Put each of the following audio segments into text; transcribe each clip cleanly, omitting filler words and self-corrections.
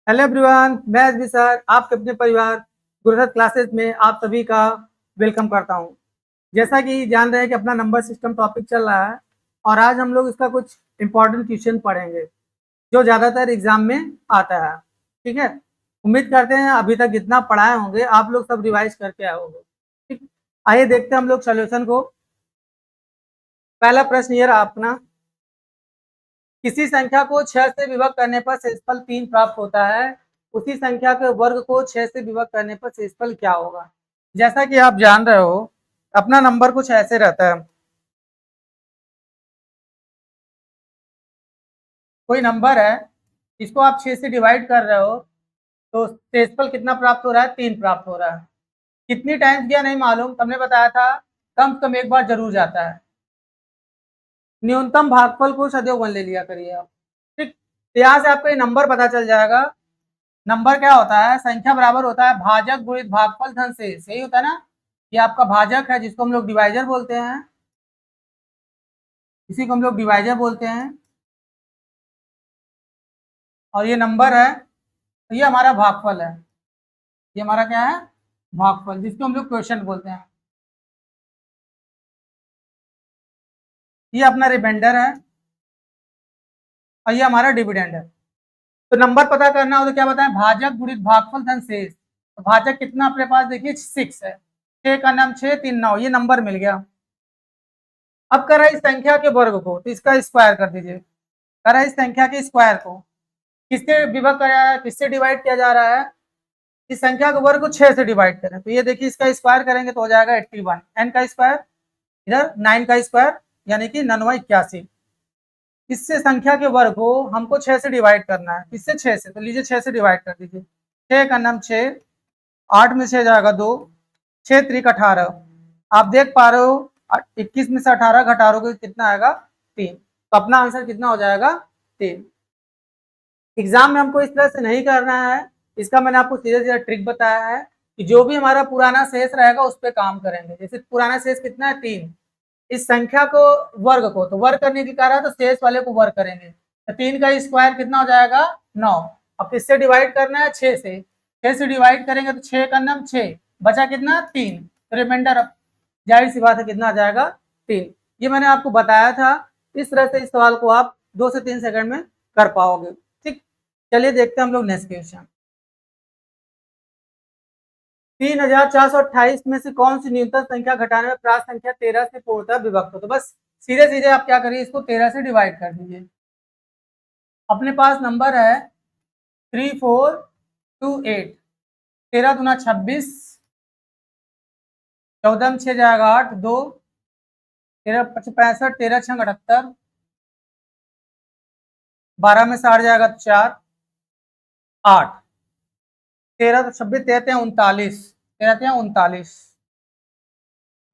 Hello everyone, मैं SB sir आपके अपने परिवार गुरुदत्त क्लासेस में आप सभी का वेलकम करता हूं। जैसा कि जान रहे हैं कि अपना नंबर सिस्टम टॉपिक चल रहा है और आज हम लोग इसका कुछ इम्पोर्टेंट क्वेश्चन पढ़ेंगे जो ज़्यादातर एग्जाम में आता है। ठीक है, उम्मीद करते हैं अभी तक जितना पढ़ाए होंगे आप लोग सब रिवाइज करके आए होंगे। ठीक, आइए देखते हैं हम लोग सोल्यूशन को। पहला प्रश्न ये रहा अपना, किसी संख्या को 6 से विभक्त करने पर शेषफल 3 प्राप्त होता है, उसी संख्या के वर्ग को 6 से विभक्त करने पर शेषफल क्या होगा। जैसा कि आप जान रहे हो अपना नंबर कुछ ऐसे रहता है, कोई नंबर है इसको आप 6 से डिवाइड कर रहे हो तो शेषफल कितना प्राप्त हो रहा है, 3 प्राप्त हो रहा है। कितनी टाइम्स गया नहीं मालूम, तुमने बताया था कम से कम एक बार जरूर जाता है। न्यूनतम भागफल को सदैव 1 ले लिया करिए आप। ठीक, तो यहाँ से आपको ये नंबर पता चल जाएगा। नंबर क्या होता है, संख्या बराबर होता है भाजक गुणित भागफल धन शेष, यही होता है ना। ये आपका भाजक है जिसको हम लोग डिवाइजर बोलते हैं, इसी को हम लोग डिवाइजर बोलते हैं। और ये नंबर है तो ये हमारा भागफल है, ये हमारा क्या है, भागफल, जिसको हम लोग क्वेश्चन बोलते हैं। ये अपना रिमाइंडर है और ये हमारा डिविडेंड है। तो नंबर पता करना हो तो क्या बताएं, भाजक गुणित भागफल धन शेष। तो भाजक कितना अपने पास देखिए 6 है, 6 का नाम 6 3 9, ये नंबर मिल गया। अब कर रहा है इस संख्या के वर्ग को तो इसका स्क्वायर कर दीजिए। कर रहा है इस संख्या के स्क्वायर को किससे विभक्त किया है, किससे डिवाइड किया जा रहा है, इस संख्या के वर्ग को 6 से डिवाइड करें तो ये देखिए इसका स्क्वायर करेंगे तो हो जाएगा 81, n का स्क्वायर इधर 9 का स्क्वायर यानी कि 981। इससे संख्या के वर्ग को हमको 6 से डिवाइड करना है, किससे 6 से, तो लीजिए 6 से डिवाइड कर दीजिए। 6 का नाम 6, 8 में 6 जाएगा 2, 6 त्रिक 18। आप देख पा रहे हो 21 में से 18 घटाओगे कितना आएगा, 3। तो अपना आंसर कितना हो जाएगा, 3। एग्जाम में हमको इस तरह से नहीं करना है, इसका मैंने आपको सीधे सीधे ट्रिक बताया है कि जो भी हमारा पुराना शेष रहेगा उस पर काम करेंगे। जैसे पुराना शेष कितना है, 3। इस संख्या को वर्ग को तो वर्ग करने की कह रहा है तो शेष वाले को वर्ग करेंगे, तो 3 का स्क्वायर कितना हो जाएगा, 9। अब किससे डिवाइड करना है, 6 से। 6 से डिवाइड करेंगे तो 6 का नाम 6, बचा कितना 3, तो रिमाइंडर अब जाहिर सी बात है कितना आ जाएगा, 3। ये मैंने आपको बताया था, इस तरह से इस सवाल को आप 2 से 3 सेकंड में कर पाओगे। ठीक, चलिए देखते हैं हम लोग नेक्स्ट क्वेश्चन। 3428 में से कौन सी न्यूनतम संख्या घटाने में प्राप्त संख्या 13 से पूर्णतः विभक्त हो। तो बस सीधे सीधे आप क्या करिए, इसको 13 से डिवाइड कर दीजिए। अपने पास नंबर है 3428, 13 दूना 26, 14 में 6 जाएगा 8, 2 13 65, 13 6 78, 12 में से 8 जाएगा 4, 8, 13 तो 26, 13 39, 13 39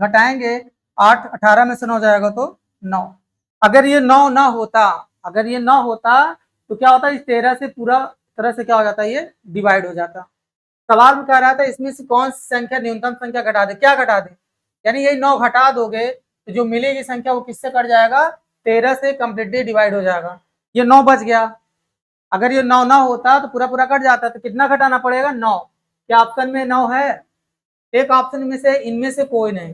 घटाएंगे 8, 18 में से 9 जाएगा तो 9। अगर ये 9 ना होता, अगर ये 9 होता तो क्या होता, इस 13 से पूरा तरह से क्या हो जाता, ये डिवाइड हो जाता। सवाल में कह रहा था इसमें से कौन सी संख्या न्यूनतम संख्या घटा दे, क्या घटा दे, यानी ये 9 घटा दोगे तो जो मिलेगी संख्या वो किससे कट जाएगा, 13 से कंप्लीटली डिवाइड हो जाएगा। ये 9 बच गया, अगर ये 9 ना होता तो पूरा पूरा कट जाता, तो कितना घटाना पड़ेगा, 9। क्या ऑप्शन में 9 है, एक ऑप्शन में से इनमें से कोई नहीं,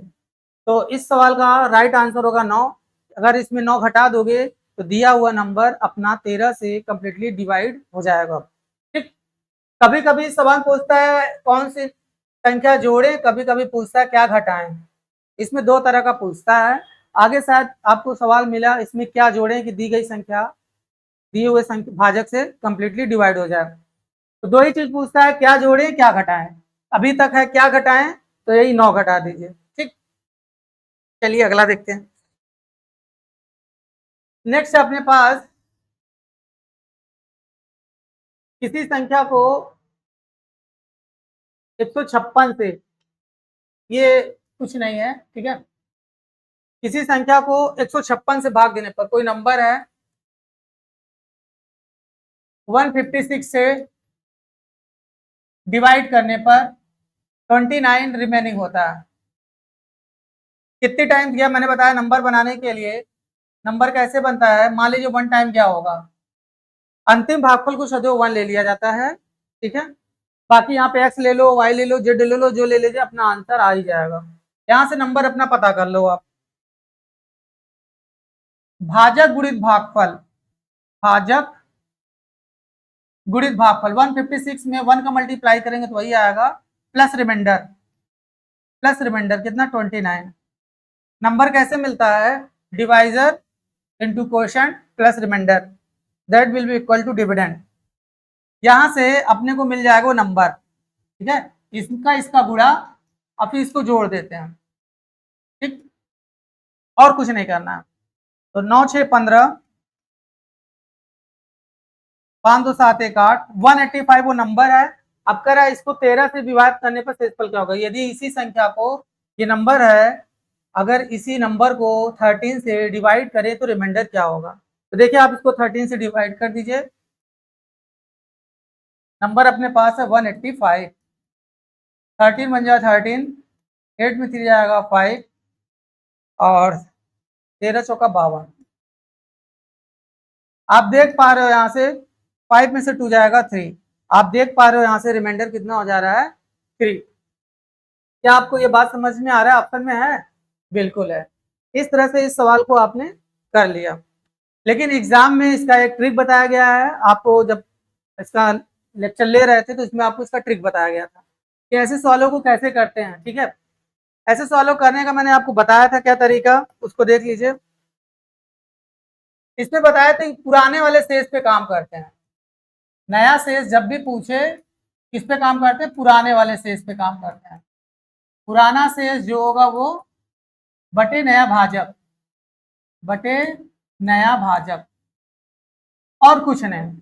तो इस सवाल का राइट आंसर होगा 9। अगर इसमें 9 घटा दोगे तो दिया हुआ नंबर अपना 13 से कंप्लीटली डिवाइड हो जाएगा। ठीक, कभी कभी सवाल पूछता है कौन सी संख्या जोड़े, कभी कभी पूछता है क्या घटाएं। इसमें दो तरह का पूछता है, आगे शायद आपको सवाल मिला इसमें क्या जोड़ें कि दी गई संख्या दिए हुए संख्या भाजक से कंप्लीटली डिवाइड हो जाए। तो दो ही चीज पूछता है, क्या जोड़ें क्या घटाएं। अभी तक है क्या घटाएं, तो यही 9 घटा दीजिए। ठीक, चलिए अगला देखते हैं। नेक्स्ट अपने पास किसी संख्या को 156 से, ये कुछ नहीं है, ठीक है, किसी संख्या को 156 से भाग देने पर कोई नंबर है 156 से डिवाइड करने पर 29 रिमेनिंग होता है। कितने टाइम किया मैंने बताया, नंबर बनाने के लिए नंबर कैसे बनता है, मान लीजिए 1 टाइम क्या होगा, अंतिम भागफल को सदैव 1 ले लिया जाता है ठीक है। बाकी यहाँ पे एक्स ले लो, वाई ले लो, जेड ले लो, जो ले लीजिए अपना आंसर आ ही जाएगा। यहाँ से नंबर अपना पता कर लो आप। भाजक गुणित भागफल, भाजक गुणित भागफल 156 में 1 का मल्टीप्लाई करेंगे तो वही आएगा, प्लस रिमाइंडर, प्लस रिमाइंडर कितना 29। नंबर कैसे मिलता है, divisor into quotient plus reminder, that will be equal to dividend. यहां से अपने को मिल जाएगा वो नंबर, ठीक है, इसका इसका गुणा और फिर इसको जोड़ देते हैं, ठीक, और कुछ नहीं करना है। तो 9 6 15, 5 2 7 1 8, 185 वो नंबर है। अब करा इसको 13 से विभाजित करने पर शेषफल क्या होगा, यदि इसी संख्या को, ये नंबर है, अगर इसी नंबर को 13 से डिवाइड करें तो रिमाइंडर क्या होगा। तो देखिए आप इसको 13 से डिवाइड कर दीजिए, नंबर अपने पास है 185, 13 बन जाए 13, 8 में 3 जाएगा 5 और 13 चौका 52। आप देख पा रहे हो यहाँ से 5 में से 2 जाएगा 3, आप देख पा रहे हो यहाँ से रिमाइंडर कितना हो जा रहा है 3। क्या आपको ये बात समझ में आ रहा है, ऑप्शन में है, बिल्कुल है। इस तरह से इस सवाल को आपने कर लिया, लेकिन एग्जाम में इसका एक ट्रिक बताया गया है आपको, जब इसका लेक्चर ले रहे थे तो इसमें आपको इसका ट्रिक बताया गया था कि ऐसे सवालों को कैसे करते हैं, ठीक है। ऐसे सवालों करने का मैंने आपको बताया था क्या तरीका, उसको देख लीजिए। इसमें बताया था कि पुराने वाले शेष पे काम करते हैं, नया शेष जब भी पूछे किस पे काम करते हैं, पुराने वाले शेष पे काम करते हैं। पुराना शेष जो होगा वो बटे नया भाजक, बटे नया भाजक, और कुछ नहीं।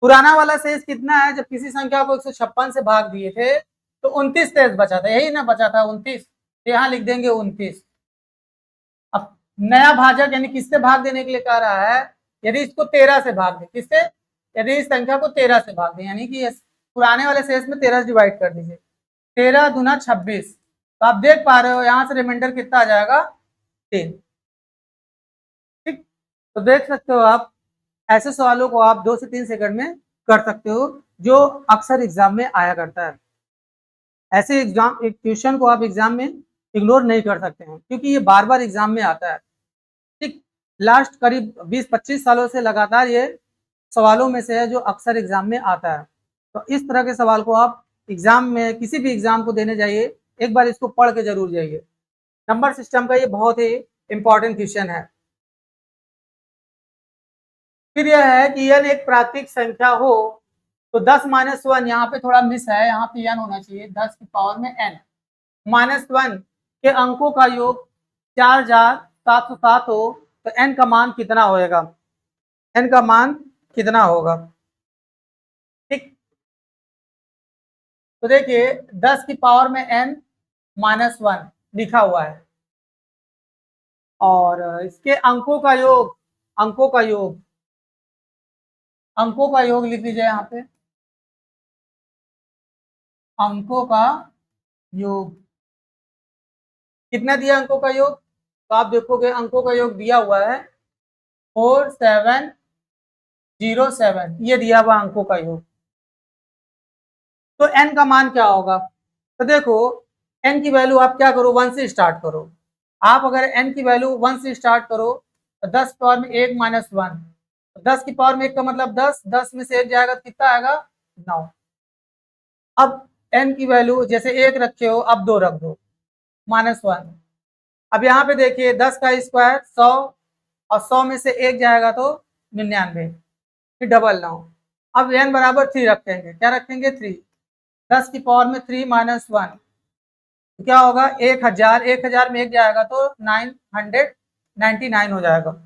पुराना वाला शेष कितना है, जब किसी संख्या को 156 से भाग दिए थे तो 29 शेष बचा था, यही ना बचा था 29, तो यहाँ लिख देंगे 29। अब नया भाजक यानी किससे भाग देने के लिए कह रहा है, यदि इसको 13 से भाग दे, किससे, यदि इस संख्या को 13 से भाग दे, यानी कि पुराने वाले शेष में 13 से डिवाइड कर दीजिए, 13 दूना 26। तो आप देख पा रहे हो यहाँ से रिमाइंडर कितना आ जाएगा 3, ठीक। तो देख सकते हो आप, ऐसे सवालों को आप 2 से 3 सेकंड में कर सकते हो, जो अक्सर एग्जाम में आया करता है। ऐसे एग्जाम, एक क्वेश्चन को आप एग्जाम में इग्नोर नहीं कर सकते हैं, क्योंकि ये बार बार एग्जाम में आता है, ठीक। लास्ट करीब 20-25 सालों से लगातार ये सवालों में से है जो अक्सर एग्जाम में आता है। तो इस तरह के सवाल को आप एग्जाम में, किसी भी एग्जाम को देने जाइए, एक बार इसको पढ़ के जरूर जाइए। नंबर सिस्टम का ये बहुत ही इंपॉर्टेंट क्वेश्चन है। फिर यह है कि यदि एक प्राकृतिक संख्या हो तो 10-1, यहाँ पे थोड़ा मिस है, यहाँ पे n होना चाहिए, 10 की पावर में n, -1 के अंकों का योग 4707 हो तो n का मान कितना होएगा, n का मान कितना होगा, ठीक। तो देखिए 10 की पावर में n-1 लिखा हुआ है, और इसके अंकों का योग, अंकों का योग, अंकों का योग लिख लीजिए यहाँ पे, अंकों का योग कितना दिया, अंकों का योग, तो आप देखोगे अंकों का योग दिया हुआ है 4707, ये दिया हुआ अंकों का योग। तो n का मान क्या होगा, तो देखो n की वैल्यू आप क्या करो, 1 से स्टार्ट करो। आप अगर n की वैल्यू 1 से स्टार्ट करो तो 10 पावर में 1 -1, 10 की पावर में 1 का मतलब 10, 10 में से 1 जाएगा तो कितना आएगा 9। अब n की वैल्यू जैसे 1 रखे हो, अब 2 रख दो, -1। अब यहाँ पे देखिए 10 का स्क्वायर 100, और 100 में से 1 जाएगा तो 99, फिर डबल 9। अब n बराबर 3 रखेंगे, क्या रखेंगे 3, 10 की पावर में 3 -1, तो क्या होगा 1000, 1000 में 1 जाएगा तो 999 हो जाएगा।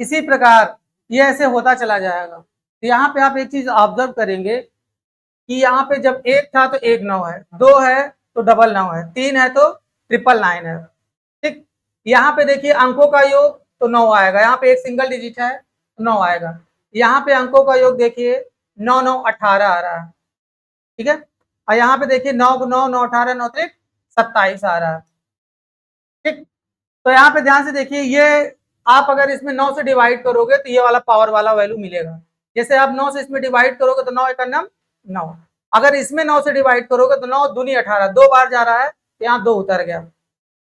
इसी प्रकार ये ऐसे होता चला जाएगा। तो यहाँ पे आप एक चीज ऑब्जर्व करेंगे कि यहाँ पे जब 1 था तो 1 9 है, 2 है तो डबल 9 है, 3 है तो 999 है, ठीक। यहाँ पे देखिए अंकों का योग तो 9 आएगा, यहाँ पे एक सिंगल डिजिट है तो 9 आएगा। यहाँ पे अंकों का योग देखिए 9 9 18 आ रहा है, ठीक है। और यहाँ पे देखिए 9 9 9 18 9 3 27 आ रहा है, ठीक। तो यहाँ पे ध्यान से देखिए, ये आप अगर इसमें 9 से डिवाइड करोगे तो ये वाला पावर वाला वैल्यू मिलेगा। जैसे आप 9 से इसमें डिवाइड करोगे तो 9 1 9 9। अगर इसमें 9 से डिवाइड करोगे तो 9 दूनी 18, 2 बार जा रहा है तो यहाँ 2 उतर गया।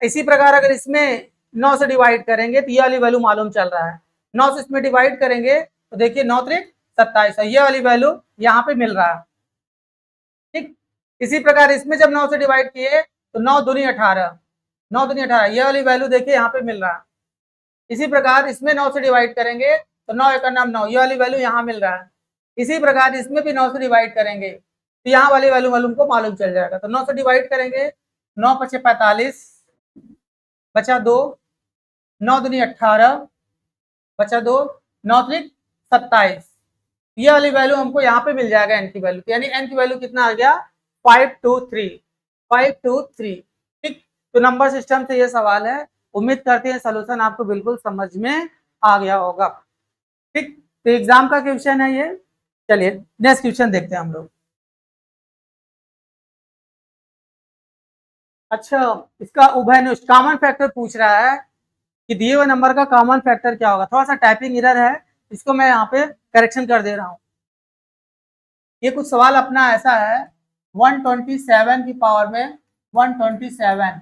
इसी प्रकार अगर इसमें 9 से डिवाइड करेंगे तो ये वाली वैल्यू मालूम चल रहा है, 9 से इसमें डिवाइड करेंगे तो देखिए 9 त्रिक 27, ये वाली वैल्यू यहाँ पे मिल रहा है। ठीक, इसी प्रकार इसमें जब 9 से डिवाइड किए तो 9 दूनी 18, 9 दूनी 18, ये वाली वैल्यू देखिए यहाँ पे मिल रहा है। इसी प्रकार इसमें 9 से डिवाइड करेंगे तो 9 एक नाम 9, ये वाली वैल्यू यहाँ मिल रहा है। इसी प्रकार इसमें भी 9 से डिवाइड करेंगे तो यहाँ वाली वैल्यू को मालूम चल जाएगा। तो 9 से डिवाइड करेंगे, 9 पचे 45, बचा 2, 9 दूनी 18, बचा 2, 9 त्रिक 27, ये वाली वैल्यू हमको यहाँ पे मिल जाएगा एन की वैल्यू, यानी एन की वैल्यू कितना आ गया 523। ठीक, तो नंबर सिस्टम से ये सवाल है। उम्मीद करते हैं सॉल्यूशन आपको बिल्कुल समझ में आ गया होगा। ठीक, तो एग्जाम का क्वेश्चन है ये। चलिए नेक्स्ट क्वेश्चन देखते हैं हम लोग। अच्छा, इसका उभयनिष्ठ कॉमन फैक्टर पूछ रहा है कि दिए हुए नंबर का कॉमन फैक्टर क्या होगा। थोड़ा सा टाइपिंग एरर है, इसको मैं यहाँ पे करेक्शन कर दे रहा हूँ। ये कुछ सवाल अपना ऐसा है, 127 की पावर में 127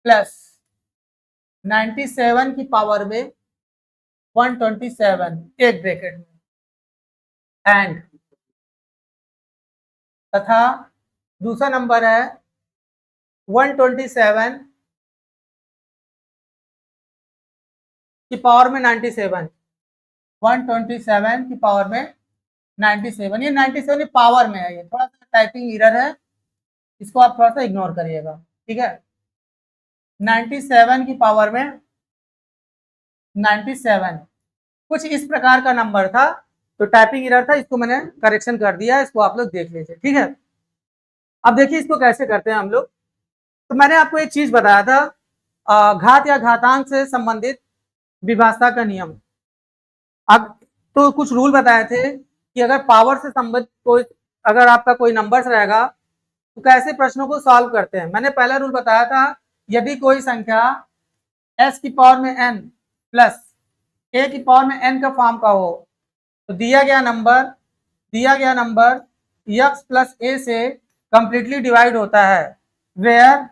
प्लस 97 की पावर में 127 एक ब्रैकेट में एंड, तथा दूसरा नंबर है 127 की पावर में 97, 127 की पावर में 97, ये 97 पावर में है, ये थोड़ा सा टाइपिंग एरर है, इसको आप थोड़ा सा इग्नोर करिएगा। ठीक है, 97 की पावर में 97 कुछ इस प्रकार का नंबर था, तो टाइपिंग एरर था, इसको मैंने करेक्शन कर दिया, इसको आप लोग देख लीजिए। ठीक है, अब देखिए इसको कैसे करते हैं हम लोग। तो मैंने आपको एक चीज बताया था, घात या घातांक से संबंधित विभाषा का नियम। अब तो कुछ रूल बताए थे कि अगर पावर से संबंधित कोई, अगर आपका कोई नंबर्स रहेगा तो कैसे प्रश्नों को सॉल्व करते हैं। मैंने पहला रूल बताया था, यदि कोई संख्या s की पावर में n प्लस a की पावर में n का फॉर्म का हो तो दिया गया नंबर x प्लस a से कंप्लीटली डिवाइड होता है, where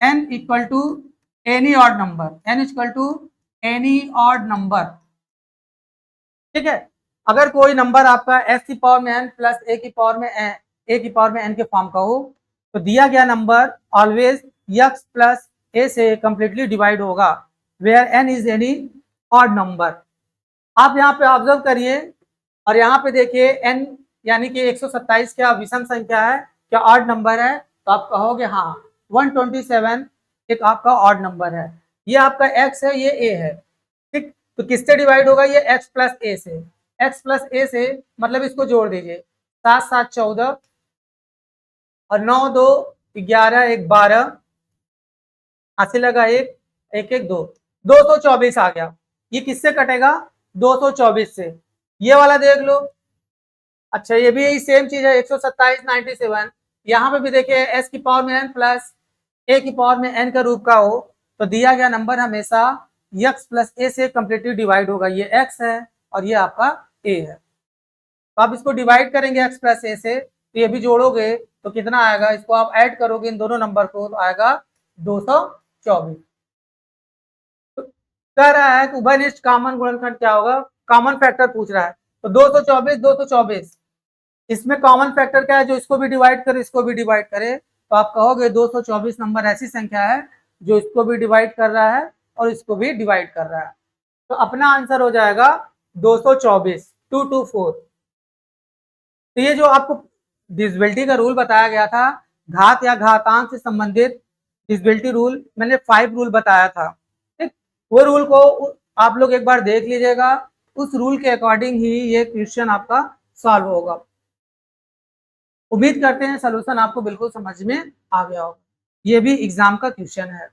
n equal to any odd number, ठीक है। अगर कोई नंबर आपका s की पावर में n प्लस a की पावर में n के फॉर्म का हो तो दिया गया number always x plus a से कंप्लीटली डिवाइड होगा, where n is any odd number. आप यहाँ पे ऑब्जर्व करिए और यहाँ पे देखिए n यानी कि 127 क्या विषम संख्या है, क्या ऑड नंबर है, तो आप कहोगे हाँ 127 एक आपका ऑड नंबर है। ये आपका x है, ये a है। ठीक, तो किससे डिवाइड होगा, ये x प्लस a से, मतलब इसको जोड़ दीजिए, 7 7 14 और 9 2 11 1 12, हासिल लगा 1 1 1 2, 224 आ गया। ये किससे कटेगा, 224 से। ये वाला देख लो, अच्छा ये भी यही सेम चीज है, 127 97। यहाँ पे भी देखिए s की पावर में n प्लस a की पावर में n का रूप का हो तो दिया गया नंबर हमेशा x प्लस a से कंप्लीटली डिवाइड होगा। ये x है और ये आपका a है। तो आप इसको डिवाइड करेंगे x प्लस a से, तो ये भी जोड़ोगे तो कितना आएगा, इसको आप ऐड करोगे इन दोनों नंबर को तो आएगा 224। तो कह रहा है कि उभयनिष्ठ कॉमन गुणनखंड क्या होगा, कॉमन फैक्टर पूछ रहा है। तो 224 इसमें कॉमन फैक्टर क्या है, जो इसको भी डिवाइड करे इसको भी डिवाइड करे, तो आप कहोगे 224 नंबर ऐसी संख्या है जो इसको भी डिवाइड कर रहा है और इसको भी डिवाइड कर रहा है। तो अपना आंसर हो जाएगा 224, 224। तो ये जो आपको डिविजिबिलिटी का रूल बताया गया था, घात या घातांक से संबंधित डिविजिबिलिटी रूल, मैंने 5 रूल बताया था। ठीक, वो रूल को आप लोग एक बार देख लीजिएगा, उस रूल के अकॉर्डिंग ही ये क्वेश्चन आपका सॉल्व होगा। उम्मीद करते हैं सॉल्यूशन आपको बिल्कुल समझ में आ गया होगा। ये भी एग्जाम का क्वेश्चन है,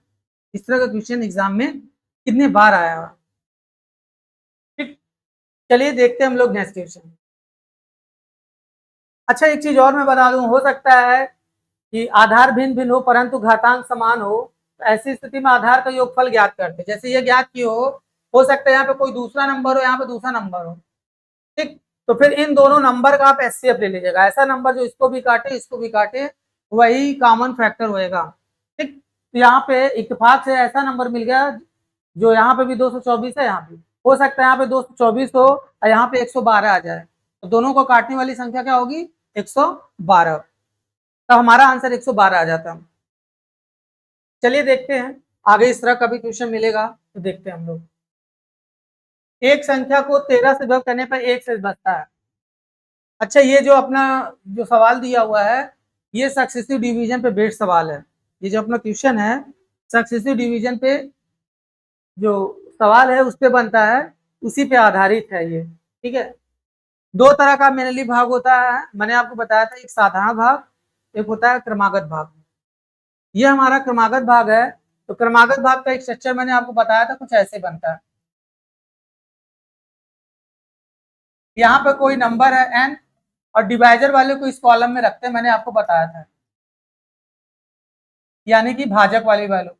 इस तरह का क्वेश्चन एग्जाम में कितने बार आया है। ठीक, चलिए देखते हैं हम लोग नेक्स्ट क्वेश्चन। अच्छा एक चीज और मैं बता दूं, हो सकता है कि आधार भिन्न भिन्न हो परंतु घातांक समान हो, तो ऐसी स्थिति में आधार का योगफल ज्ञात करते हैं। जैसे ये ज्ञात की हो सकता है यहाँ पे कोई दूसरा नंबर हो, यहाँ पे दूसरा नंबर हो, ठीक। तो फिर इन दोनों नंबर का आप एचसीएफ ले लीजिएगा, ऐसा नंबर जो इसको भी काटे इसको भी काटे, वही कॉमन फैक्टर होएगा। ठीक। तो यहाँ पे इत्तेफाक से ऐसा नंबर मिल गया जो यहाँ पे भी 224 है, यहाँ पे हो सकता है यहाँ पे 224 हो और यहाँ पे 112 आ जाए, तो दोनों को काटने वाली संख्या क्या होगी? 112। तो हमारा आंसर 112 आ जाता। चलिए देखते हैं आगे, इस तरह का भी क्वेश्चन मिलेगा तो देखते हैं हम लोग। एक संख्या को 13 से विभाजित करने पर एक से बचता है। अच्छा, ये जो अपना जो सवाल दिया हुआ है ये सक्सेसिव डिवीजन पे बेस्ड सवाल है। ये जो अपना क्वेश्चन है सक्सेसिव डिवीजन पे जो सवाल है उस पे बनता है, उसी पे आधारित है ये। ठीक है। दो तरह का मेनली भाग होता है, मैंने आपको बताया था, एक साधारण भाग, एक होता है क्रमागत भाग। ये हमारा क्रमागत भाग है। तो क्रमागत भाग का एक स्ट्रक्चर मैंने आपको बताया था, कुछ ऐसे बनता है। यहाँ पे कोई नंबर है n और डिवाइजर वाले को इस कॉलम में रखते हैं, मैंने आपको बताया था, यानी कि भाजक वाली वैल्यू,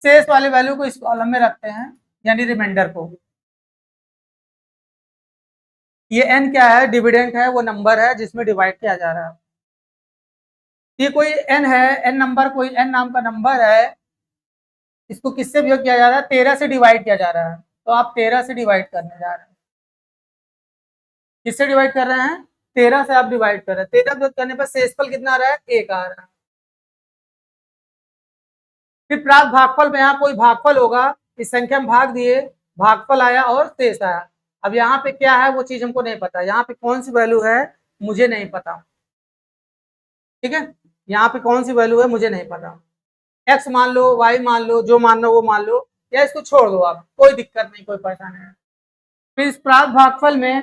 शेष वाले वैल्यू को इस कॉलम में रखते हैं, यानी रिमाइंडर को। ये n क्या है? डिविडेंड है, वो नंबर है जिसमें डिवाइड किया जा रहा है। ये कोई n है, n नंबर, कोई n नाम का नंबर है, इसको किससे विभाजित किया जा रहा है? 13 से डिवाइड किया जा रहा है। तो आप 13 से डिवाइड करने जा रहे हैं। किससे डिवाइड कर रहे हैं? 13 से आप डिवाइड कर रहे हैं। 13 विभाजित करने पर शेषफल कितना आ रहा है? 1 आ रहा है। फिर प्राप्त भागफल में यहाँ कोई भागफल होगा, इस संख्या में भाग दिए, भागफल आया और शेष आया। अब यहाँ पे क्या है वो चीज हमको नहीं पता, यहाँ पे कौन सी वैल्यू है मुझे नहीं पता। ठीक है, यहाँ पे कौन सी वैल्यू है मुझे नहीं पता। एक्स मान लो, वाई मान लो, जो मान लो वो मान लो, या इसको छोड़ दो आप, कोई दिक्कत नहीं, कोई परेशानी नहीं। फिर इस प्राप्त भागफल में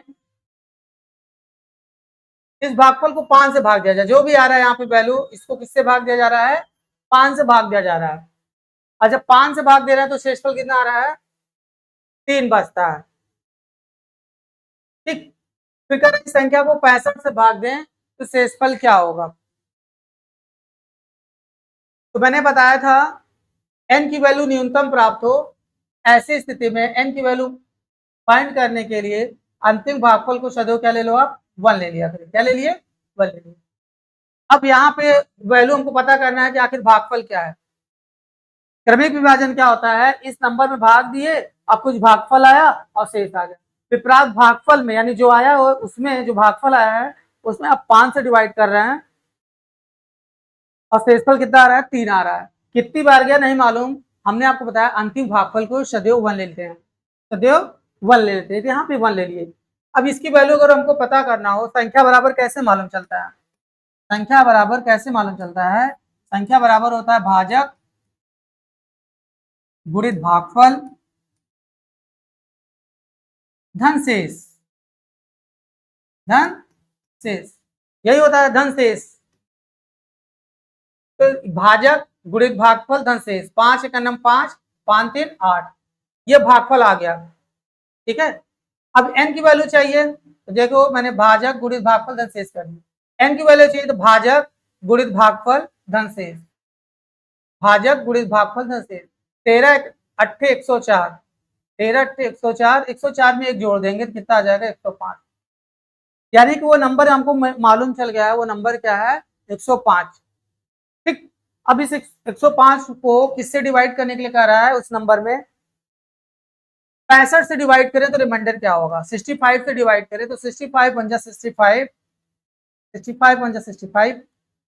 इस भागफल को 5 से भाग दिया जाए, जो भी आ रहा है यहाँ पे वैल्यू, इसको किससे भाग दिया जा रहा है? 5 से भाग दिया जा रहा है। और जब 5 से भाग दे रहा है तो शेषफल कितना आ रहा है? 3 बचता है। ठीक। फिर अगर इस संख्या को 65 से भाग दें तो शेषफल क्या होगा? तो मैंने बताया था n की वैल्यू न्यूनतम प्राप्त हो, ऐसी स्थिति में n की वैल्यू फाइंड करने के लिए अंतिम भागफल को सदैव क्या ले लो आप? 1 ले लिया करें। क्या ले लिए? 1 ले लिए। अब यहाँ पे वैल्यू हमको पता करना है कि आखिर भागफल क्या है। क्रमिक विभाजन क्या होता है? इस नंबर में भाग दिए, अब कुछ भागफल आया और शेष आ गया। विपरात भागफल में यानी जो आया उसमें जो भागफल आया है उसमें आप 5 से डिवाइड कर रहे हैं और शेषफल कितना आ रहा है? 3 आ रहा है। कितनी बार गया नहीं मालूम, हमने आपको बताया अंतिम भागफल को सदैव 1 ले लेते हैं, सदैव 1 ले लेते हैं। यहाँ पे 1 ले लिए। अब इसकी वैल्यू अगर हमको पता करना हो, संख्या बराबर कैसे मालूम चलता है? संख्या बराबर कैसे मालूम चलता है? संख्या बराबर होता है भाजक गुणित भागफल धन शेष, धन शेष, यही होता है धन शेष। तो भाजक गुणित भागफल धन शेष, 5 का नम 5, 5 3 8, ये भागफल आ गया। ठीक है। अब n की वैल्यू चाहिए, तो देखो मैंने भाजक गुणित भागफल धन शेष कर दिया। n की वैल्यू चाहिए तो भाजक गुणित भागफल धन शेष, भाजक गुणित भागफल धन शेष। 13 अट्ठे 104, 13 अट्ठे 104, 104 में एक जोड़ देंगे तो कितना आ जाएगा? 105। यानी कि वो नंबर हमको मालूम चल गया है, वो नंबर क्या है? 105। ठीक। अब इस 105 को किससे डिवाइड करने के लिए कह रहा है? उस नंबर में 65 से डिवाइड करें तो रिमाइंडर क्या होगा? 65 से डिवाइड करें तो 65 बन जाए 65, 65 बन जाए 65,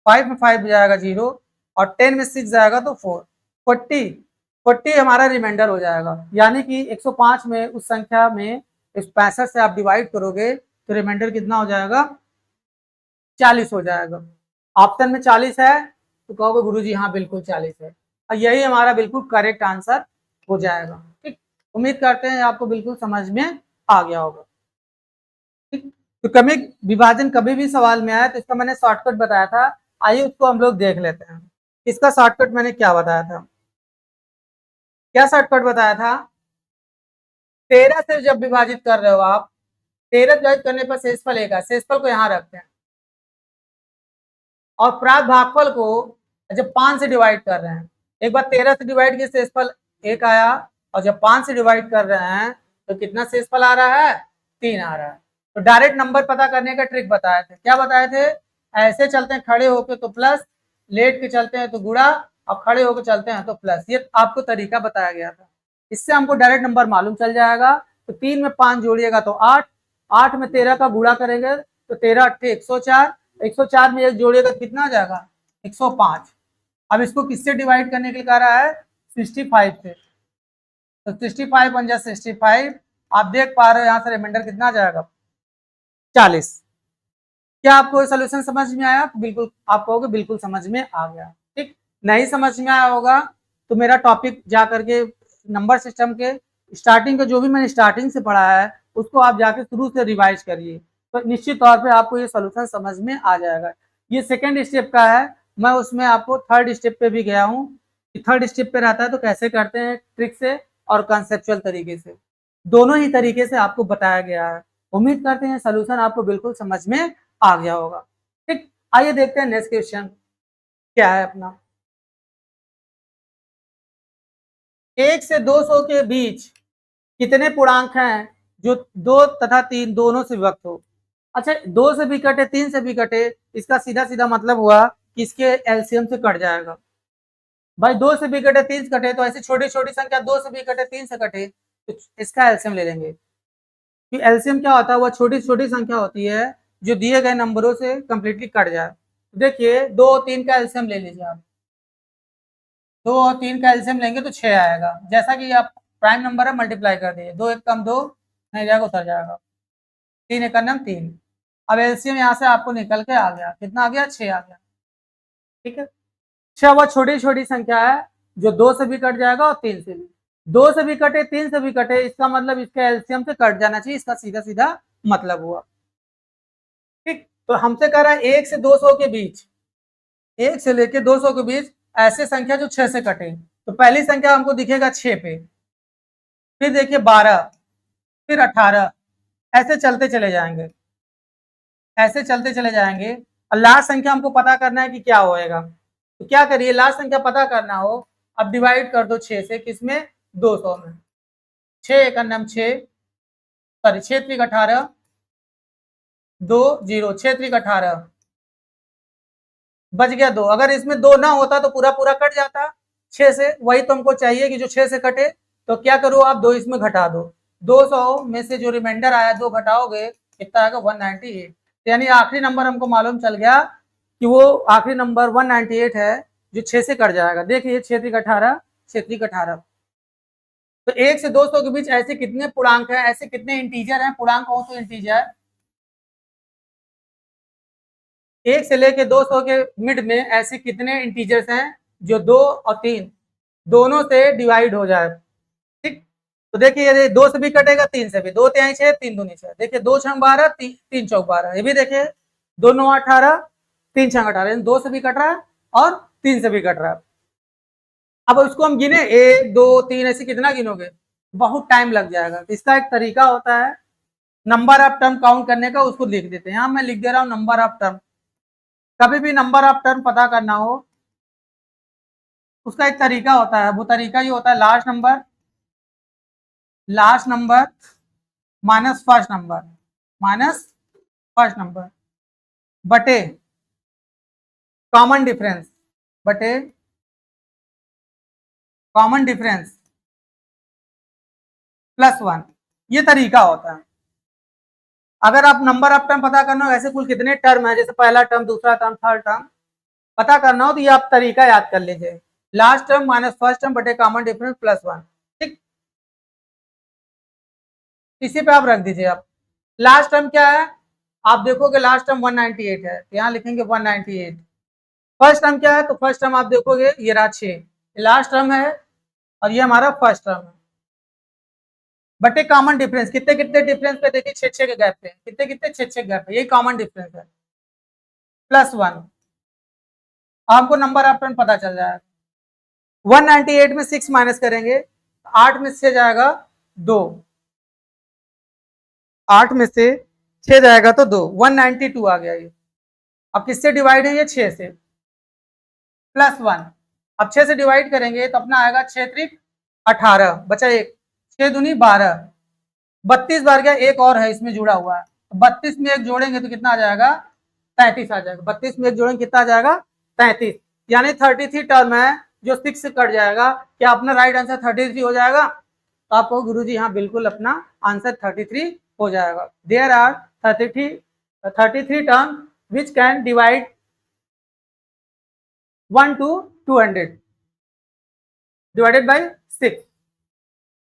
5 में 5 जाएगा 0 और 10 में 6 जाएगा तो 4, 40, 40 हमारा रिमाइंडर हो जाएगा। यानी कि 105 में उस संख्या में इस 65 से आप डिवाइड करोगे तो रिमाइंडर कितना हो जाएगा? 40 हो जाएगा। ऑप्शन में 40 है तो कहोगे गुरुजी हाँ बिल्कुल 40 है, और यही हमारा बिल्कुल करेक्ट आंसर हो जाएगा। ठीक। उम्मीद करते हैं आपको बिल्कुल समझ में आ गया होगा। ठीक। तो क्रमिक विभाजन कभी भी सवाल में आया तो इसका मैंने शॉर्टकट बताया था, आइए उसको हम लोग देख लेते हैं। इसका शॉर्टकट मैंने क्या बताया था? क्या शॉर्टकट बताया था? 13 से जब विभाजित कर रहे हो आप, 13 विभाजित करने पर शेषफल एक है, शेषफल को यहाँ रखते हैं और प्राप्त भागफल को जब 5 से डिवाइड कर रहे हैं, एक बार 13 से डिवाइड किए शेषफल 1 आया, और जब 5 से डिवाइड कर रहे हैं तो कितना शेषफल आ रहा है, 3 आ रहा है। तो डायरेक्ट नंबर पता करने का ट्रिक बताए थे, क्या बताए थे, ऐसे चलते हैं खड़े होके तो प्लस, लेट के चलते हैं तो गुणा, और खड़े होके चलते हैं तो प्लस। ये आपको तरीका बताया गया था, इससे हमको डायरेक्ट नंबर मालूम चल जाएगा। तो 3 में 5 जोड़िएगा तो 8, 8 में 13 का गुणा करेंगे तो 13 अट्ठे 104, 104 में 1 जोड़िएगा तो कितना आ जाएगा, 105। अब इसको किससे डिवाइड करने के लिए कह रहा है, 65 से। तो 65 बन जाए 65, आप देख पा रहे हो यहाँ से रिमाइंडर कितना आ जाएगा, 40। क्या आपको सोल्यूशन समझ में आया, तो बिल्कुल आप कहोगे बिल्कुल समझ में आ गया। ठीक, नहीं समझ में आया होगा तो मेरा टॉपिक जा करके नंबर सिस्टम के स्टार्टिंग का जो भी मैंने स्टार्टिंग से पढ़ा है उसको आप जाके शुरू से रिवाइज करिए, तो निश्चित तौर पे आपको ये सोल्यूशन समझ में आ जाएगा। ये सेकेंड स्टेप का है, मैं उसमें आपको थर्ड स्टेप पे भी गया हूँ कि थर्ड स्टेप पे रहता है तो कैसे करते हैं ट्रिक से और कंसेप्चुअल तरीके से, दोनों ही तरीके से आपको बताया गया है। उम्मीद करते हैं सोल्यूशन आपको बिल्कुल समझ में आ गया होगा। ठीक, आइए देखते हैं नेक्स्ट क्वेश्चन क्या है अपना। 1 से 200 के बीच कितने पूर्णांक हैं जो 2 तथा 3 दोनों से विभक्त हो। अच्छा, 2 से भी कटे 3 से भी कटे, इसका सीधा सीधा मतलब हुआ कि इसके एलसीएम से कट जाएगा। भाई 2 से भी कटे 3 से कटे तो ऐसी छोटी छोटी संख्या 2 से भी कटे 3 से कटे तो इसका एलसीएम ले लेंगे। कि एलसीएम क्या होता है, वह छोटी छोटी संख्या होती है जो दिए गए नंबरों से कंप्लीटली कट जाए। देखिए 2 और 3 का एलसीएम ले लीजिए आप, 2 और 3 का एलसीएम लेंगे तो 6 आएगा। जैसा कि आप प्राइम नंबर है मल्टीप्लाई कर दीजिए, 2 एक कम 2 नहीं जाएगा, उतर जाएगा, 3 एक नम 3। अब एलसीएम यहाँ से आपको निकल के आ गया, कितना आ गया, 6 आ गया। ठीक है, 6 वह छोटी छोटी संख्या है जो 2 से भी कट जाएगा और 3 से भी। 2 से भी कटे 3 से भी कटे, इसका मतलब इसका एलसीएम से कट जाना चाहिए, इसका सीधा सीधा मतलब हुआ। ठीक, तो हमसे कह रहा है 1 से 200 के बीच, 1 से लेके 200 के बीच ऐसे संख्या जो 6 से कटे। तो पहली संख्या हमको दिखेगा 6 पे, फिर देखिए 12, फिर 18, ऐसे चलते चले जाएंगे, ऐसे चलते चले जाएंगे। और लास्ट संख्या हमको पता करना है कि क्या होएगा। तो क्या करिए, लास्ट संख्या पता करना हो, अब डिवाइड कर दो 6 से, किसमें, 200 में। 6 एक नम 6, सॉरी 6 त्रिक 18, 2 0, 6 त्रिक 18, बच गया 2। अगर इसमें 2 ना होता तो पूरा पूरा कट जाता 6 से, वही तो हमको चाहिए कि जो 6 से कटे। तो क्या करो आप, 2 इसमें घटा दो, 200 में से जो रिमाइंडर आया 2 घटाओगे कितना आएगा, 198। यानी आखिरी नंबर हमको मालूम चल गया कि वो आखिरी नंबर 198 है जो 6 से कट जाएगा। देखिए 6 त्रिक 18, 6 त्रिक 18। तो 1 से 200 के बीच ऐसे कितने पूर्णांक हैं, ऐसे कितने इंटीजर हैं, पूर्णांक हो तो इंटीजर, 1 से लेके 200 के मिड में ऐसे कितने इंटीजर्स हैं जो 2 और 3 दोनों से डिवाइड हो जाए। ठीक, तो देखिए ये 2 से भी कटेगा 3 से भी, 2 तिहाई 6, 3 दूनी 6, देखिए 2 छंग 12, 3 चौक 12, ये भी देखिए 2 9 18, 3 छंग 18, 2 से भी कट रहा है और 3 से भी कट रहा है। अब इसको हम गिने 1 2 3 ऐसे कितना गिनोगे, बहुत टाइम लग जाएगा। इसका एक तरीका होता है नंबर ऑफ टर्म काउंट करने का, उसको लिख देते हैं। यहाँ मैं लिख दे रहा हूँ नंबर ऑफ टर्म। कभी भी नंबर ऑफ टर्म पता करना हो उसका एक तरीका होता है, वो तरीका ये होता है last number minus first number, minus first number बटे कॉमन डिफरेंस, बटे कॉमन डिफरेंस +1। ये तरीका होता है। अगर आप नंबर ऑफ टर्म पता करना हो, ऐसे कुल कितने टर्म है, जैसे पहला टर्म, दूसरा टर्म, थर्ड टर्म पता करना हो तो ये आप तरीका याद कर लीजिए, last term minus first term बटे कॉमन डिफरेंस +1। ठीक, इसी पे आप रख दीजिए। आप लास्ट टर्म क्या है, आप देखोगे लास्ट टर्म 198 है, तो यहाँ लिखेंगे 198। फर्स्ट टर्म क्या है, तो फर्स्ट टर्म आप देखोगे ये रहा 6, लास्ट टर्म है और ये हमारा फर्स्ट टर्म है, बटे कॉमन डिफरेंस। कितने कितने डिफरेंस पे, देखिए 6 के गैप पे, कितने कितने 6 गैप पे, यही कॉमन डिफरेंस है, +1। आपको नंबर ऑफ टर्म पता चल जाएगा। 198 में 6 माइनस करेंगे, 8 में से जाएगा 2, 8 में से 6 जाएगा तो 2, 192 आ गया ये। अब किससे डिवाइड है, ये 6 से, +1। अब 6 से डिवाइड करेंगे तो अपना आएगा 6 त्रिक 18 बचा एक, 6 दूनी 12, 32 बार गया, एक और है इसमें जुड़ा हुआ है, 32 में एक जोड़ेंगे तो कितना आ जाएगा, 33 आ जाएगा। 32 में एक जोड़ेंगे कितना आ जाएगा, 33, यानी 33 टर्म है जो 6 से कट जाएगा। क्या अपना राइट आंसर 33 हो जाएगा? तो आपको गुरुजी यहाँ बिल्कुल अपना आंसर 33 हो जाएगा। There are 33 term which can divide 1 to 200 divided by 6।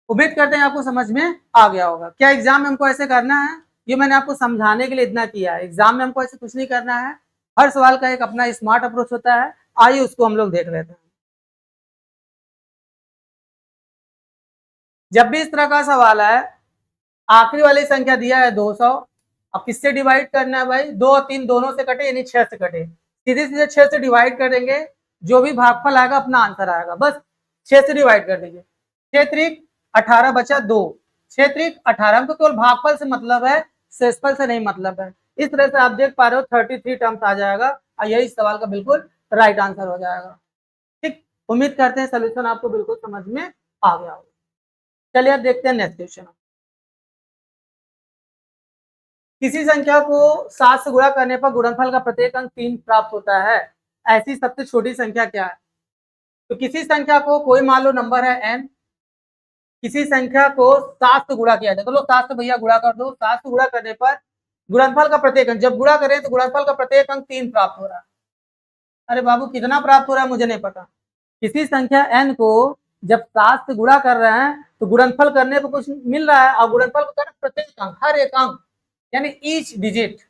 उम्मीद करते हैं आपको समझ में आ गया होगा। क्या एग्जाम में हमको ऐसे करना है? ये मैंने आपको समझाने के लिए इतना किया है, एग्जाम में हमको ऐसे कुछ नहीं करना है। हर सवाल का एक अपना स्मार्ट अप्रोच होता है, आइए उसको हम लोग देख लेते हैं। जब भी इस तरह का सवाल है, आखिरी वाली संख्या दिया है 200, अब किससे डिवाइड करना है भाई, 2 और 3 दोनों से कटे यानी 6 से कटे, सीधे सीधे 6 से डिवाइड कर देंगे, जो भी भागफल आएगा अपना आंसर आएगा, बस 6 से डिवाइड कर दीजिए। 6 त्रिक 18 बचा 2, 6 त्रिक 18, हमको केवल भागफल से मतलब है, शेषफल से नहीं मतलब है। इस तरह से आप देख पा रहे हो 33 टर्म्स आ जाएगा और यही सवाल का बिल्कुल राइट आंसर हो जाएगा। ठीक, उम्मीद करते हैं सोल्यूशन आपको बिल्कुल समझ में आ गया होगा। चलिए अब देखते हैं नेक्स्ट क्वेश्चन। किसी संख्या को 7 से गुणा करने पर गुणनफल का प्रत्येक अंक 3 प्राप्त होता है, ऐसी सबसे छोटी संख्या क्या है? तो किसी संख्या को, कोई मान लो नंबर है n, किसी संख्या को 7 से गुणा किया जाए, तो लो 7 से भैया गुणा कर दो, 7 से गुणा करने पर गुणनफल का प्रत्येक अंक, जब गुणा करें तो गुणनफल का प्रत्येक अंक 3 प्राप्त हो रहा है। अरे बाबू कितना प्राप्त हो रहा है मुझे नहीं पता। किसी संख्या n को जब 7 से गुणा कर रहे हैं तो गुणनफल करने पर कुछ मिल रहा है, और गुणनफल को करना प्रत्येक अंक, हर एक अंक यानी ईच डिजिट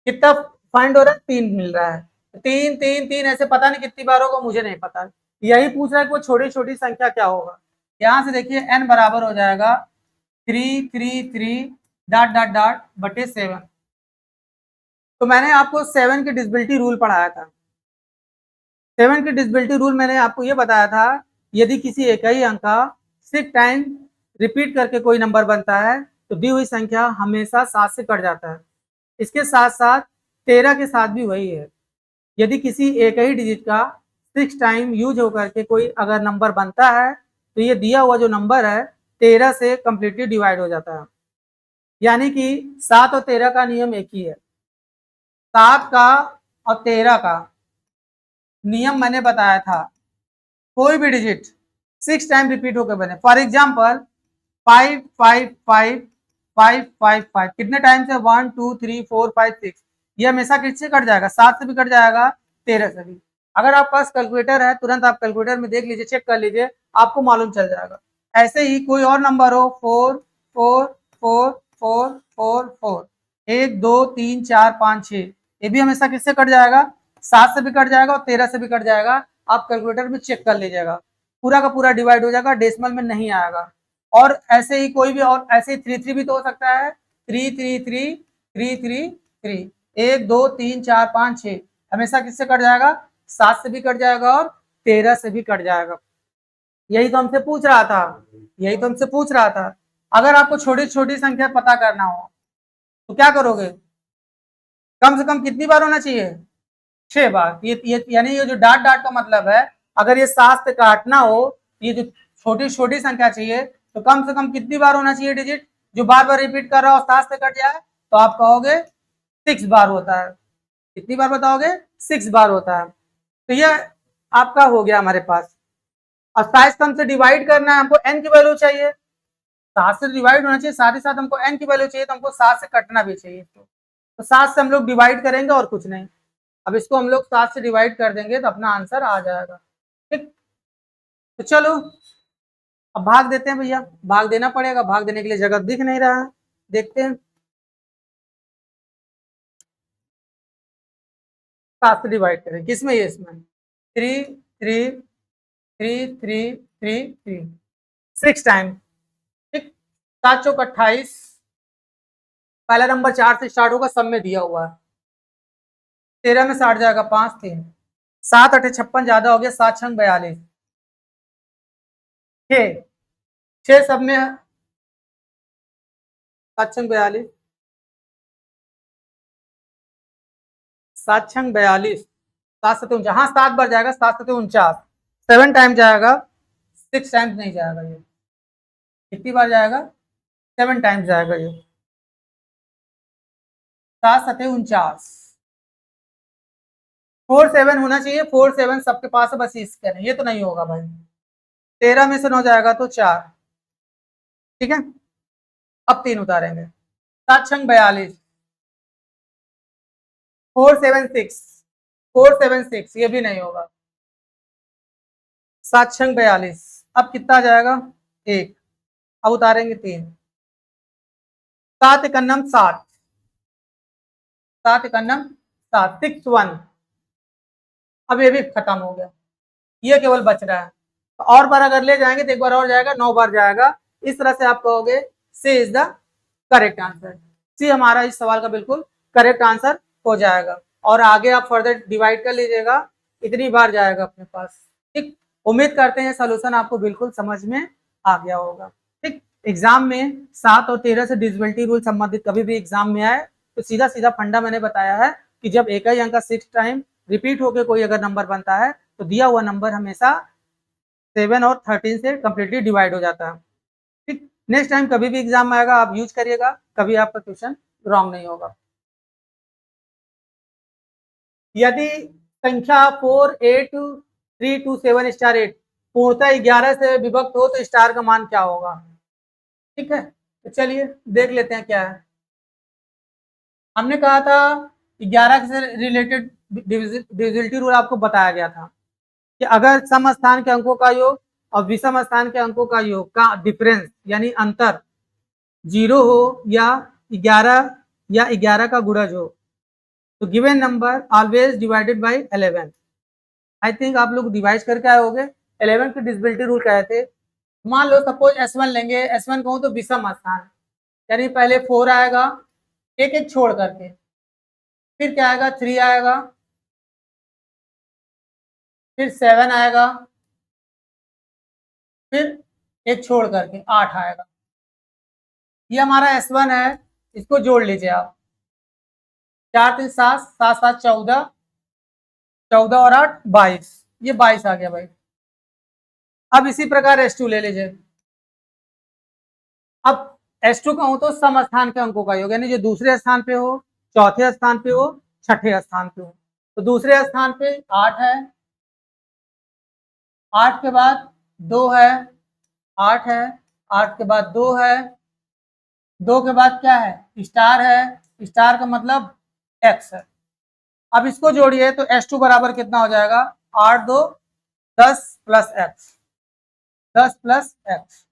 कितना फाइंड हो रहा है, 3 मिल रहा है। 3 3 3 ऐसे पता नहीं कितनी बार होगा, मुझे नहीं पता। यही पूछ रहा है कि वो छोटी छोटी संख्या क्या होगा। यहां से देखिए n बराबर हो जाएगा 3 डॉट डॉट डॉट बटे 7। तो मैंने आपको 7 की डिसबिलिटी रूल पढ़ाया था। 7 की डिसबिलिटी रूल मैंने आपको ये बताया था, यदि किसी एक ही अंक का 6 टाइम रिपीट करके कोई नंबर बनता है तो दी हुई संख्या हमेशा 7 से कट जाता है। इसके साथ साथ 13 के साथ भी वही है, यदि किसी एक ही डिजिट का 6 टाइम यूज होकर के कोई अगर नंबर बनता है तो ये दिया हुआ जो नंबर है 13 से कंप्लीटली डिवाइड हो जाता है। यानी कि 7 और 13 का नियम एक ही है। 7 का और 13 का नियम मैंने बताया था, कोई भी डिजिट 6 टाइम रिपीट होकर बने। फॉर एग्जाम्पल 5 5 5 5 5 5 कितने टाइम से, 1 2 3 4 5 6, ये हमेशा किससे कट जाएगा, 7 से भी कट जाएगा, 13 से भी। अगर आपके पास कैलकुलेटर है तुरंत आप कैलकुलेटर में देख लीजिए, चेक कर लीजिए, आपको मालूम चल जाएगा। ऐसे ही कोई और नंबर हो, 4 4 4 4 4 4, 1 2 3 4 5 6, ये भी हमेशा किससे कट जाएगा, 7 से भी कट जाएगा और 13 से भी कट जाएगा। आप कैलकुलेटर में चेक कर लीजिएगा, पूरा का पूरा डिवाइड हो जाएगा, डेसिमल में नहीं आएगा। और ऐसे ही कोई भी, और ऐसे ही 3 3 भी तो हो सकता है, 3 3 3 3 3 3, 1 2 3 4 5 6, हमेशा किससे कट जाएगा, 7 से भी कट जाएगा और 13 से भी कट जाएगा। यही तो हमसे पूछ रहा था, यही तो हमसे पूछ रहा था। अगर आपको छोटी छोटी संख्या पता करना हो तो क्या करोगे, कम से कम कितनी बार होना चाहिए, 6 बार। ये यानी ये जो डॉट डॉट का मतलब है, अगर ये 7 से काटना हो, ये जो छोटी छोटी संख्या चाहिए, तो कम से कम कितनी बार होना चाहिए डिजिट जो बार बार रिपीट कर रहा हो, 7 से कट जाए, तो आप कहोगे 6 बार होता है। कितनी बार बताओगे, 6 बार होता है। तो ये आपका हो गया हमारे पास। और साइज कम से डिवाइड करना है, हमको n की वैल्यू चाहिए, 7 से डिवाइड होना चाहिए, साथ ही साथ हमको n की वैल्यू चाहिए, तो हमको 7 से कटना भी चाहिए। तो 7 से हम लोग डिवाइड करेंगे और कुछ नहीं। अब इसको हम लोग 7 से डिवाइड कर देंगे तो अपना आंसर आ जाएगा। ठीक, तो चलो अब भाग देते हैं भैया, भाग देना पड़ेगा, भाग देने के लिए जगह दिख नहीं रहा है, देखते हैं। 7 से डिवाइड करें किसमें, ये इसमें 3 3 3 3 3 3, 6 टाइम। ठीक, 7 चौक 28, पहला नंबर 4 से स्टार्ट होगा, सब में दिया हुआ है। 13 में 60 जाएगा, 5 3, 7 8 56 ज्यादा हो गया, 7 6 42, 6 6 सब में 7 6 42, 7 6 42, 7 7 49, हाँ 7 बार जाएगा, 7 7 49, 7 टाइम जाएगा, 6 टाइम्स नहीं जाएगा ये। कितनी बार जाएगा? 7 टाइम्स जाएगा ये। 7 7 49, 4 7 होना चाहिए। 4 7 सबके पास है, बस इसके नहीं, ये तो नहीं होगा भाई। 13 में से 9 जाएगा तो 4, ठीक है। अब 3 उतारेंगे। 7 छंग 42, 4 7 6, 4 7 6, ये भी नहीं होगा। 7 छंग 42, अब कितना जाएगा? 1, अब उतारेंगे 3। 7 एकन्नम 7, 7 एकन्नम 7, 6 1, अब ये भी खत्म हो गया, ये केवल बच रहा है। और बार अगर ले जाएंगे तो एक बार और जाएगा, 9 बार जाएगा। इस तरह से आप कहोगे सी इज द करेक्ट आंसर। सी हमारा इस सवाल का बिल्कुल करेक्ट आंसर हो जाएगा। और आगे आप फर्दर डिवाइड कर लीजिएगा, इतनी बार जाएगा अपने पास, ठीक। उम्मीद करते हैं सोल्यूशन आपको बिल्कुल समझ में आ गया होगा, ठीक। एग्जाम में 7 और 13 से डिविजिबिलिटी रूल संबंधित कभी भी एग्जाम में आए तो सीधा सीधा फंडा मैंने बताया है कि जब एक ही अंक का 6 टाइम रिपीट होकर कोई अगर नंबर बनता है तो दिया हुआ नंबर हमेशा 7 और 13 से कंप्लीटली डिवाइड हो जाता है, ठीक। नेक्स्ट टाइम कभी भी एग्जाम में आएगा आप यूज करिएगा, कभी आपका क्वेश्चन रॉन्ग नहीं होगा। यदि संख्या 4 8 3 2 7 स्टार 8 पूर्णतः 11 से विभक्त हो तो स्टार का मान क्या होगा, ठीक है। तो चलिए देख लेते हैं क्या है। हमने कहा था 11 से रिलेटेड डिविजिबिलिटी रूल आपको बताया गया था कि अगर सम स्थान के अंकों का योग और विषम स्थान के अंकों का योग का डिफरेंस यानी अंतर 0 हो या 11 या 11 का गुणज हो तो given number always divided by 11। I think आप लोग डिवाइड करके आए होंगे। 11 की डिविजिबिलिटी रूल क्या थे? मान लो सपोज S1 लेंगे, S1 कहूँ तो विषम स्थान, यानी पहले 4 आएगा एक एक छोड़ करके, फिर क्या आएगा 3 आएगा, फिर 7 आएगा, फिर एक छोड़ करके 8 आएगा। ये हमारा S1 है, इसको जोड़ लीजिए आप। 4 3 7, 7 7 14, 14 और 8 22, ये 22 आ गया भाई। अब इसी प्रकार S2 ले लीजिए। अब S2 का हो तो सम स्थान के अंकों का योग, यानी जो दूसरे स्थान पे हो, चौथे स्थान पे हो, छठे स्थान पे हो। तो दूसरे स्थान पे 8 है, 8 के बाद 2 है, 8 है, 8 के बाद 2 है, 2 के बाद क्या है? स्टार है, स्टार का मतलब x है। अब इसको जोड़िए तो S2 बराबर कितना हो जाएगा? 8 2 10 प्लस x, 10 प्लस x,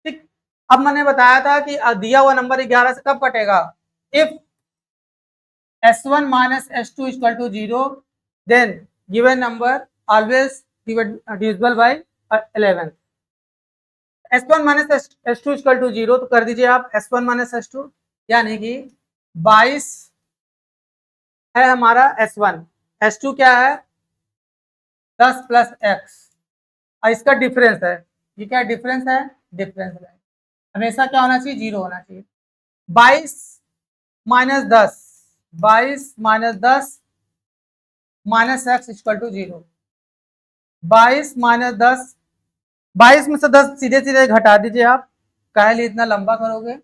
ठीक। अब मैंने बताया था कि दिया हुआ नंबर 11 से कब कटेगा? If S1 minus S2 is equal to 0, then given number always divisible by 11। S1 minus S2 is equal to 0 तो कर दीजिए आप S1 minus S2, यानी कि 22 है हमारा S1, S2 क्या है? 10 प्लस x, और इसका डिफरेंस है। ये क्या डिफरेंस है? डिफरेंस है, हमेशा क्या होना चाहिए? 0 होना चाहिए। 22 minus 10, 22 minus 10 minus x equal to 0। 22 minus 10, 22 में से 10 सीधे सीधे घटा दीजिए आप, काहे लिए इतना लंबा करोगे?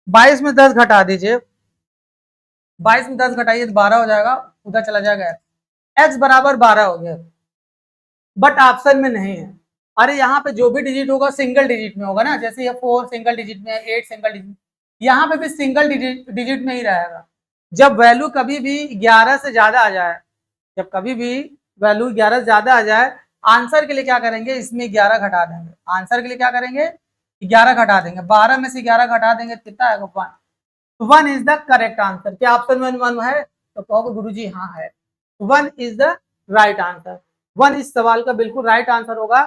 22 में 10 घटा दीजिए, 22 में 10 घटाइए तो 12 हो जाएगा, उधर चला जाएगा x बराबर 12 हो गया। बट ऑप्शन में नहीं है। अरे यहाँ पे जो भी डिजिट होगा सिंगल डिजिट में होगा ना, जैसे ये 4 सिंगल डिजिट में है, 8 सिंगल डिजिट, यहाँ पे भी सिंगल डिजिट में ही रहेगा। जब वैल्यू कभी भी 11 से ज्यादा आ जाए, जब कभी भी वैल्यू 11 से ज्यादा आ जाए, आंसर के लिए क्या करेंगे? इसमें 11 घटा देंगे। आंसर के लिए क्या करेंगे? 11 घटा देंगे। 12 में से 11 घटा देंगे तो कितना आएगा? 1। 1 इज द करेक्ट आंसर। क्या ऑप्शन में 1 है? तो कहोगे गुरुजी हाँ है। 1 इज द राइट आंसर। 1 इस सवाल का बिल्कुल राइट आंसर होगा,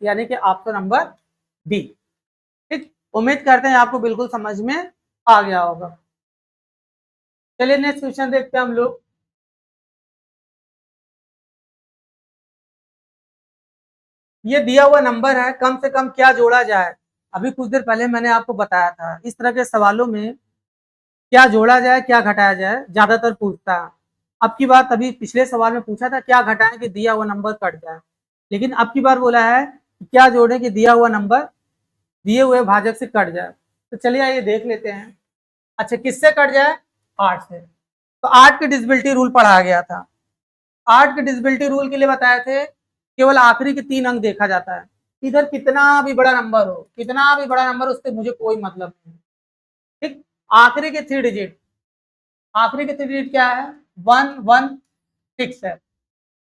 यानी कि ऑप्शन नंबर डी, ठीक। उम्मीद करते हैं आपको बिल्कुल समझ में आ गया होगा। चलिए नेक्स्ट क्वेश्चन देखते हैं हम लोग। ये दिया हुआ नंबर है, कम से कम क्या जोड़ा जाए? अभी कुछ देर पहले मैंने आपको बताया था, इस तरह के सवालों में क्या जोड़ा जाए क्या घटाया जाए ज्यादातर पूछता है। अब की बार, तभी पिछले सवाल में पूछा था क्या घटाएं कि दिया हुआ नंबर कट जाए, लेकिन अब की बार बोला है क्या जोड़ें कि दिया हुआ नंबर दिए हुए भाजक से कट जाए। तो चलिए आइए देख लेते हैं। अच्छा, किससे कट जाए? 8 से। तो 8 के डिविजिबिलिटी रूल पढ़ाया गया था। 8 के डिविजिबिलिटी रूल के लिए बताए थे केवल आखिरी के 3 अंक देखा जाता है। इधर कितना भी बड़ा नंबर हो, कितना भी बड़ा नंबर, उससे मुझे कोई मतलब नहीं। ठीक, आखिरी के 3 डिजिट, आखिरी के 3 डिजिट क्या है? 116 है।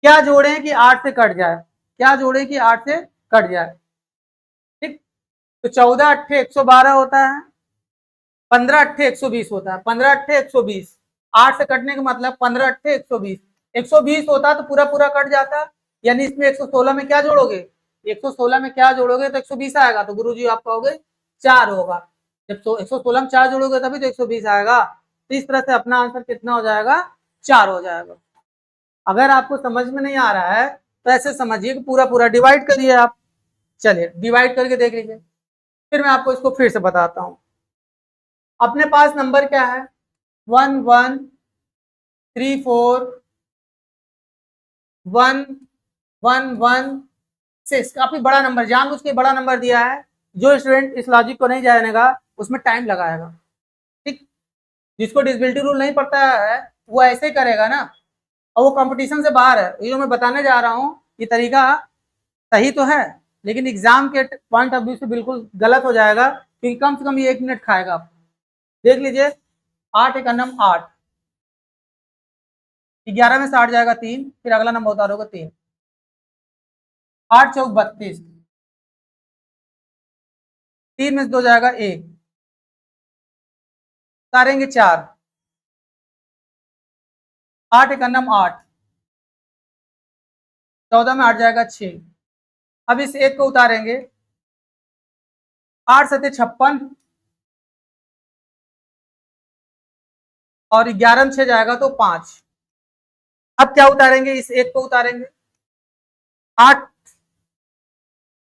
क्या जोड़े कि 8 से कट जाए? क्या जोड़े कि 8 से कट जाए? ठीक, तो 14 अट्ठे 112 होता है, 15 अट्ठे 120 होता है, 15 अट्ठे 120, 8 से कटने का मतलब 15 अट्ठे 120, 120 होता तो पूरा पूरा कट जाता। यानी इसमें 116 में क्या जोड़ोगे? 116 में क्या जोड़ोगे तो 120 आएगा। तो गुरुजी आप कहोगे 4 होगा। जब 116 में 4 जोड़ोगे तभी तो 120 आएगा। तो इस तरह से अपना आंसर कितना हो जाएगा? 4 हो जाएगा। अगर आपको समझ में नहीं आ रहा है तो ऐसे समझिए कि पूरा पूरा डिवाइड करिए आप। चलिए डिवाइड करके देख लीजिए, फिर मैं आपको इसको फिर से बताता हूं। अपने पास नंबर क्या है? 11341116। काफी बड़ा नंबर, जानबूझ के बड़ा नंबर दिया है। जो स्टूडेंट इस लॉजिक को नहीं जानेगा उसमें टाइम लगाएगा। ठीक, जिसको डिविजिबिलिटी रूल नहीं पड़ता है वो ऐसे ही करेगा ना, और वो कंपटीशन से बाहर है। ये जो मैं बताने जा रहा हूँ ये तरीका सही तो है, लेकिन एग्जाम के पॉइंट ऑफ व्यू से बिल्कुल गलत हो जाएगा, क्योंकि कम से कम ये 1 मिनट खाएगा आपको। देख लीजिए, 8 एक अन्नम 8, 11 में से 8 जाएगा 3, फिर अगला नंबर उतारोगे 3, 8 चौक 32, 3 में से 2 जाएगा 1, उतारेंगे 4, 8 एक अन्नम 8, 14 में 8 जाएगा 6। अब इस 1 को उतारेंगे, 8 सत्ते 56, और 11 में 6 जाएगा तो 5। अब क्या उतारेंगे? इस 1 को उतारेंगे, 8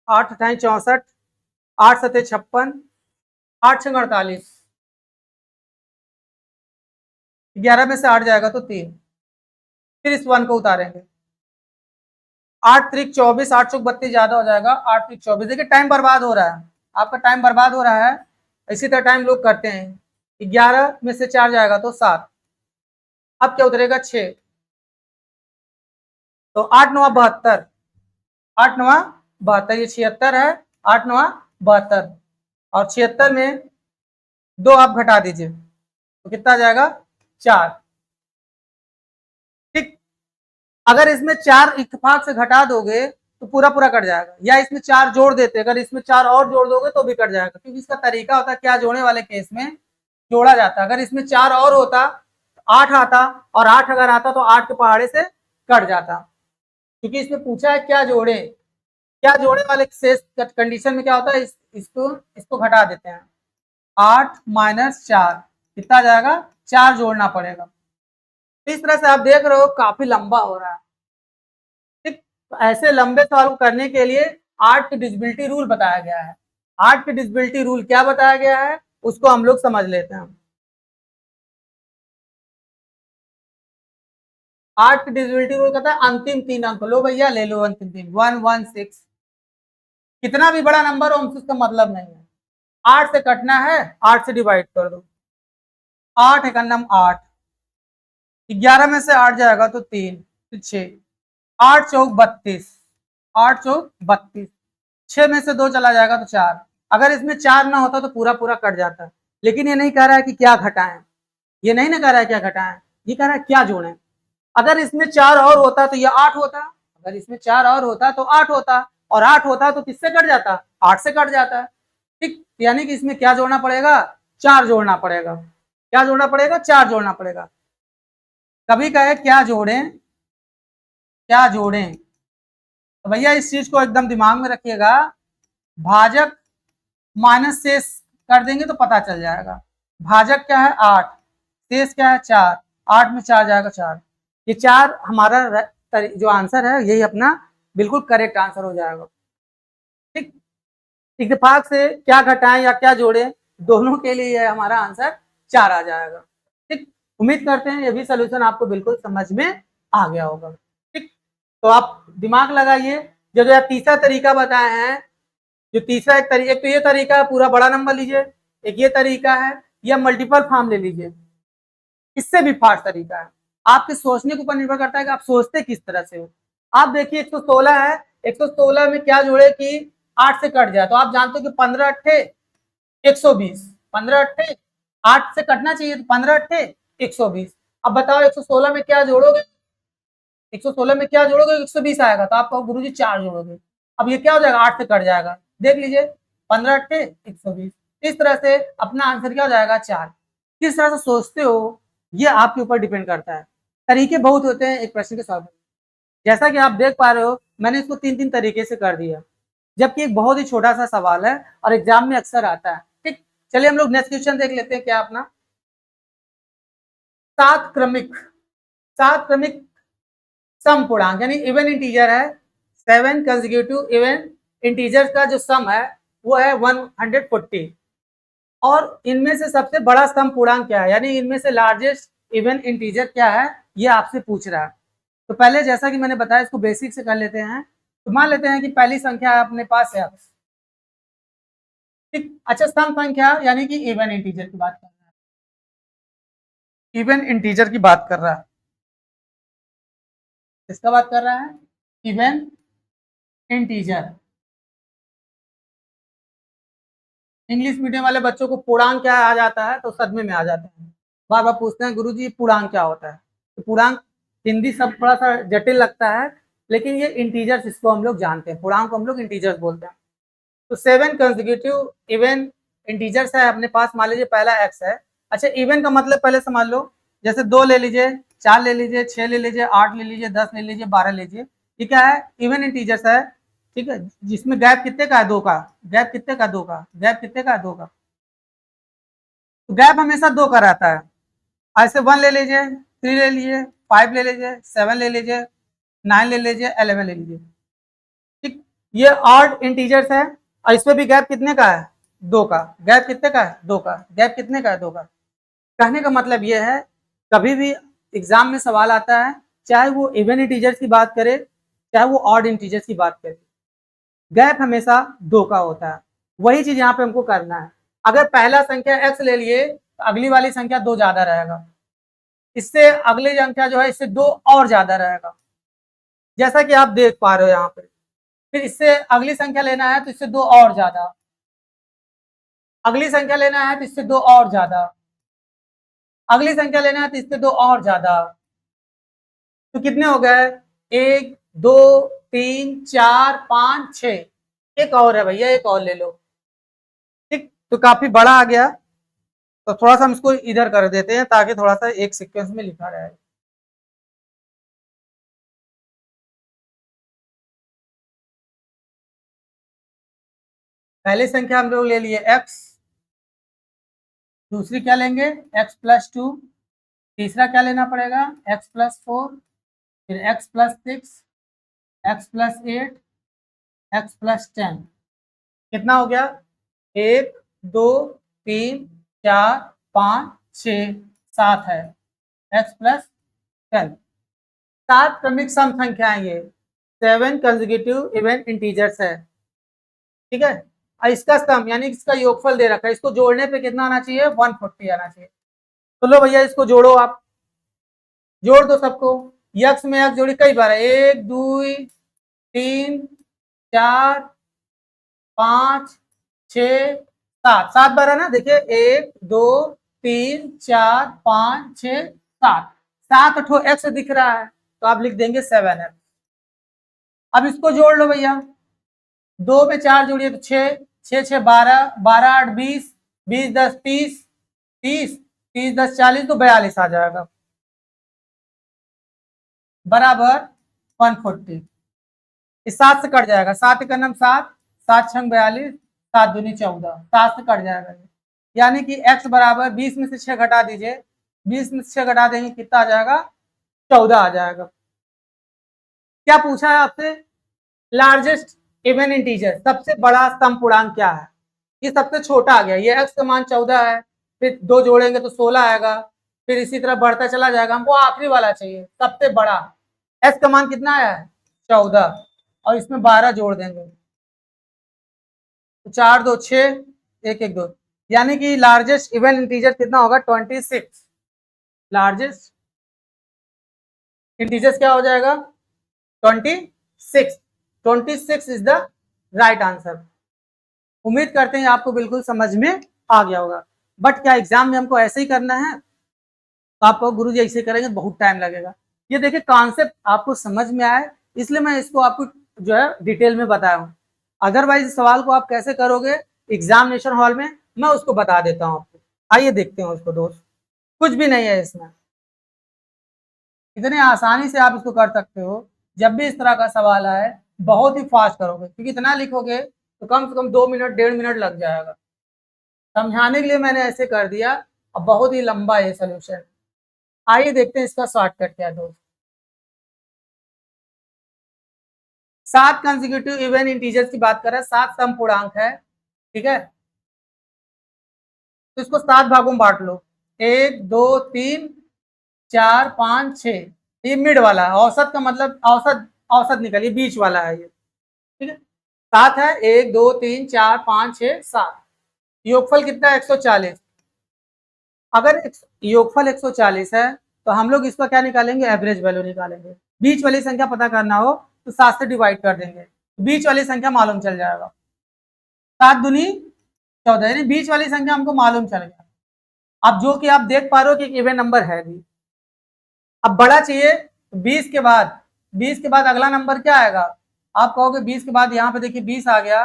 8 अठाई 64, 8 सत्ते 56, 8 छः 48, 11 में से 8 जाएगा तो 3, फिर इस 1 को उतारेंगे, 8 त्रिक 24, 8 चौक 32 ज्यादा हो जाएगा, 8 त्रिक 24। देखिए टाइम बर्बाद हो रहा है, आपका टाइम बर्बाद हो रहा है। इसी तरह टाइम लोग करते हैं। 11 में से 4 जाएगा तो 7, अब क्या उतरेगा? 6, तो 8 9 72, 8 9 72, ये 76 है, 8 9 72, और 76 में 2 आप घटा दीजिए तो कितना जाएगा? 4। ठीक, अगर इसमें 4 इत्तेफाक से घटा दोगे तो पूरा पूरा कट जाएगा, या इसमें 4 जोड़ देते, अगर इसमें 4 और जोड़ दोगे तो भी कट जाएगा, क्योंकि इसका तरीका होता है क्या जोड़ने वाले केस में जोड़ा जाता। अगर इसमें 4 और होता तो 8 आता, और 8 अगर आता तो 8 के पहाड़े से कट जाता, क्योंकि इसमें पूछा है क्या जोड़े। क्या जोड़े वाले शेष कंडीशन में क्या होता है? इसको घटा देते हैं, 8 माइनस 4 कितना जाएगा? 4 जोड़ना पड़ेगा। इस तरह से आप देख रहे हो काफी लंबा हो रहा है। ठीक, तो ऐसे लंबे सवाल को करने के लिए 8 के डिविजिबिलिटी रूल बताया गया है। 8 के डिविजिबिलिटी रूल क्या बताया गया है उसको हम लोग समझ लेते हैं। 8 की डिविजिबिलिटी रूल कहता है अंतिम 3 अंक लो भैया, ले लो अंतिम 3, 116। कितना भी बड़ा नंबर हो हमसे उसका मतलब नहीं है। 8 से कटना है, 8 से डिवाइड कर दो, 8 एक अन्नम 8, 11 में से 8 जाएगा तो 3, फिर 6, 8 चौक 32, 8 चौक 32, 6 में से 2 चला जाएगा तो 4। अगर इसमें 4 ना होता तो पूरा पूरा कट जाता, लेकिन ये नहीं कह रहा है कि क्या घटाएं, ये नहीं ना कह रहा है क्या घटाएं, ये कह रहा है क्या जोड़ें। अगर इसमें 4 और होता तो ये 8 होता, अगर इसमें 4 और होता तो 8 होता, और 8 होता तो किससे कट जाता? 8 से कट जाता। ठीक, यानी कि इसमें क्या जोड़ना पड़ेगा? 4 जोड़ना पड़ेगा। क्या जोड़ना पड़ेगा? 4 जोड़ना पड़ेगा। कभी कहे क्या जोड़ें, क्या जोड़ें, तो भैया इस चीज को एकदम दिमाग में रखिएगा। भाजक माइनस शेष कर देंगे तो पता चल जाएगा। भाजक क्या है? 8, शेष क्या है? 4, 8 में 4 जाएगा 4, ये 4 हमारा जो आंसर है यही अपना बिल्कुल करेक्ट आंसर हो जाएगा। ठीक, इत्तेफाक से क्या घटाएं या क्या जोड़ें, दोनों के लिए हमारा आंसर 4 आ जाएगा। ठीक, उम्मीद करते हैं ये भी सोल्यूशन आपको बिल्कुल समझ में आ गया होगा। ठीक, तो आप दिमाग लगाइए, जो जो तीसरा तरीका बताए हैं, जो तीसरा एक तो ये तरीका है पूरा बड़ा नंबर लीजिए, एक ये तरीका है, या मल्टीपल फॉर्म ले लीजिए, इससे भी फास्ट तरीका है। आपके सोचने के ऊपर निर्भर करता है कि आप सोचते किस तरह से हो। आप देखिए 116 है, 116 में क्या जोड़े कि 8 से कट जाए, तो आप जानते हो कि 15 अट्ठे 120, 15 अट्ठे 8 से कटना चाहिए, तो 15 अट्ठे 120। अब बताओ 116 में क्या जोड़ोगे, 116 में क्या जोड़ोगे, 120 आएगा, तो आप कहो गुरुजी 4 जोड़ोगे। अब ये क्या हो जाएगा, 8 से कट जाएगा, देख लीजिए 15 अट्ठे 120। इस तरह से अपना आंसर क्या हो जाएगा, 4। किस तरह से सोचते हो ये आपके ऊपर डिपेंड करता है। तरीके बहुत होते हैं एक प्रश्न के सॉल्व। जैसा कि आप देख पा रहे हो, मैंने इसको 3-3 तरीके से कर दिया, जबकि एक बहुत ही छोटा सा सवाल है और एग्जाम में अक्सर आता है। ठीक, चलिए हम लोग नेक्स्ट क्वेश्चन देख लेते हैं। क्या अपना सात क्रमिक सम पूर्णांक यानी इवन इंटीजर है, 7 कंसेक्यूटिव इवन इंटीजर्स का जो सम है वो है 140, और इनमें से सबसे बड़ा सम पूर्णांक क्या है, यानी इनमें से लार्जेस्ट इवन इंटीजर क्या है, ये आपसे पूछ रहा है। तो पहले जैसा कि मैंने बताया इसको बेसिक से कर लेते हैं। तो मान लेते हैं कि पहली संख्या है अपने पास है, ठीक। अच्छा, सम संख्या यानी कि इवन इंटीजर की बात कर रहा है, इवन इंटीजर की बात कर रहा है, किसका बात कर रहा है, इवन इंटीजर। इंग्लिश मीडियम वाले बच्चों को पूर्णांक क्या आ जाता है तो सदमे में आ जाते हैं, बार बार पूछते हैं गुरुजी पूर्णांक क्या होता है। तो पूर्णांक हिंदी सब थोड़ा सा जटिल लगता है, लेकिन ये इंटीजर्स इसको हम लोग जानते हैं, पूर्णांक को हम लोग इंटीजर्स बोलते हैं। तो 7 कंसेक्यूटिव इवन इंटीजर्स है अपने पास, मान लीजिए पहला एक्स है। अच्छा, इवन का मतलब पहले समझ लो, जैसे 2 ले लीजिए, 4 ले लीजिए, 6 ले लीजिए, 8 ले लीजिए, 10 ले लीजिए, 12 लीजिए, ये क्या है, इवन इंटीजर्स है, ठीक है, जिसमें गैप कितने का है, 2 का, गैप कितने का, 2 का, गैप कितने का है, 2 का। तो गैप हमेशा 2 का रहता है। ऐसे 1 ले लीजिए, 3 ले लीजिए, 5 ले लीजिए, 7 ले लीजिए, 9 ले लीजिए, 11 ले लीजिए, ठीक। ये ऑड इंटीजर्स है और इसमें भी गैप कितने का है, 2 का, गैप कितने का है, 2 का, गैप कितने का है, 2 का। कहने का मतलब ये है, कभी भी एग्जाम में सवाल आता है, चाहे वो इवन इंटीजर्स की बात करे, चाहे वो ऑड इंटीजर्स की बात करे, गैप हमेशा 2 का होता है। वही चीज यहाँ पे हमको करना है। अगर पहला संख्या x ले लिए तो अगली वाली संख्या 2 ज्यादा रहेगा, इससे अगली संख्या जो है इससे 2 और ज्यादा रहेगा, जैसा कि आप देख पा रहे हो यहाँ पे। फिर इससे अगली संख्या लेना है तो इससे 2 और ज्यादा, अगली संख्या लेना है तो इससे 2 और ज्यादा, अगली संख्या लेना है तो इससे 2 और ज्यादा। तो कितने हो गए, 1 2 3 4 5 6, एक और है भैया, एक और ले लो, ठीक। तो काफी बड़ा आ गया, तो थोड़ा सा हम इसको इधर कर देते हैं ताकि थोड़ा सा एक सीक्वेंस में लिखा रहे। पहली संख्या हम लोग ले लिए x, दूसरी क्या लेंगे x+2, तीसरा क्या लेना पड़ेगा x+4, फिर x+6, x+8, x+10। कितना हो गया, 1 2 3 4 5 6 7 है, x+10। 7 क्रमिक सम संख्याएं, ये 7 कंसेक्यूटिव इवन इंटीजर्स है, ठीक है। और इसका सम यानी इसका योगफल दे रखा है, इसको जोड़ने पे कितना आना चाहिए, 140 आना चाहिए। तो लो भैया इसको जोड़ो, आप जोड़ दो सबको, यक्स में यक्स जोड़ी कई बार है, 1 2 3 4 5 6 7, 7 बार है ना, देखिए 1 2 3 4 5 6 7, 7 ठो एक्स दिख रहा है, तो आप लिख देंगे 7x। अब इसको जोड़ लो भैया, 2 में 4 जोड़िए तो 6, 6 6 12, 12 8 20, 20 10 30, 30 30 10 40, तो 42 आ जाएगा, बराबर 140। इस 7 से कट जाएगा, 7 का नाम 7, 7 छंग 42, 7 दूनी 14, 7 से कट जाएगा, यानी कि x बराबर 20 में से 6 घटा दीजिए, 20 में से 6 घटा देंगे कितना आ जाएगा, 14 आ जाएगा। क्या पूछा है आपसे, लार्जेस्ट इवन इंटीजर, सबसे बड़ा सम पूर्णांक क्या है, ये सबसे छोटा आ गया, ये x का मान 14 है, फिर 2 जोड़ेंगे तो 16 आएगा, फिर इसी तरह बढ़ता चला जाएगा, हमको आखिरी वाला चाहिए सबसे बड़ा। x का मान कितना है, 14, और इसमें 12 जोड़ देंगे, तो 4 2 6, 1 1 2, यानी कि लार्जेस्ट इवन इंटीजर कितना होगा 26। लार्जेस्ट इंटीजर्स क्या हो जाएगा 26। 26 इज द राइट आंसर। उम्मीद करते हैं आपको बिल्कुल समझ में आ गया होगा। बट क्या एग्जाम में हमको ऐसे ही करना है? तो आपको गुरु जी ऐसे करेंगे बहुत टाइम लगेगा। ये देखिए कॉन्सेप्ट आपको समझ में आए इसलिए मैं इसको आपको जो है डिटेल में बताया हूँ। अदरवाइज इस सवाल को आप कैसे करोगे एग्जामिनेशन हॉल में, मैं उसको बता देता हूँ आपको। आइए देखते हैं उसको दोस्त। कुछ भी नहीं है इसमें, इतने आसानी से आप इसको कर सकते हो। जब भी इस तरह का सवाल आए बहुत ही फास्ट करोगे, क्योंकि इतना लिखोगे तो कम से कम 2 मिनट 1.5 मिनट लग जाएगा। समझाने के लिए मैंने ऐसे कर दिया। अब बहुत ही लंबा है सोल्यूशन। आइए देखते हैं इसका शॉर्टकट क्या है दोस्त। 7 कंसेक्यूटिव इवन इंटीजर्स की बात कर रहे हैं, 7 सम पूर्णांक है, ठीक है। तो इसको 7 भागों में बांट लो, 1 2 3 4 5 6। ये मिड वाला है, औसत का मतलब औसत, औसत निकलिए बीच वाला है ये, ठीक है। 7 है, 1 2 3 4 5 6 7। योगफल कितना है 140। अगर योगफल 140 है तो हम लोग इसका क्या निकालेंगे एवरेज वैल्यू निकालेंगे। बीच वाली संख्या पता करना हो तो 7 से डिवाइड कर देंगे, बीच वाली संख्या मालूम चल जाएगा। 7 दूनी 14, यानी बीच वाली संख्या हमको मालूम चल गया। अब जो कि आप देख पा रहे हो कि इवन नंबर है भी। अब बड़ा चाहिए 20 के बाद, 20 के बाद अगला नंबर क्या आएगा? आप कहोगे 20 के बाद, यहाँ पे देखिए 20 आ गया,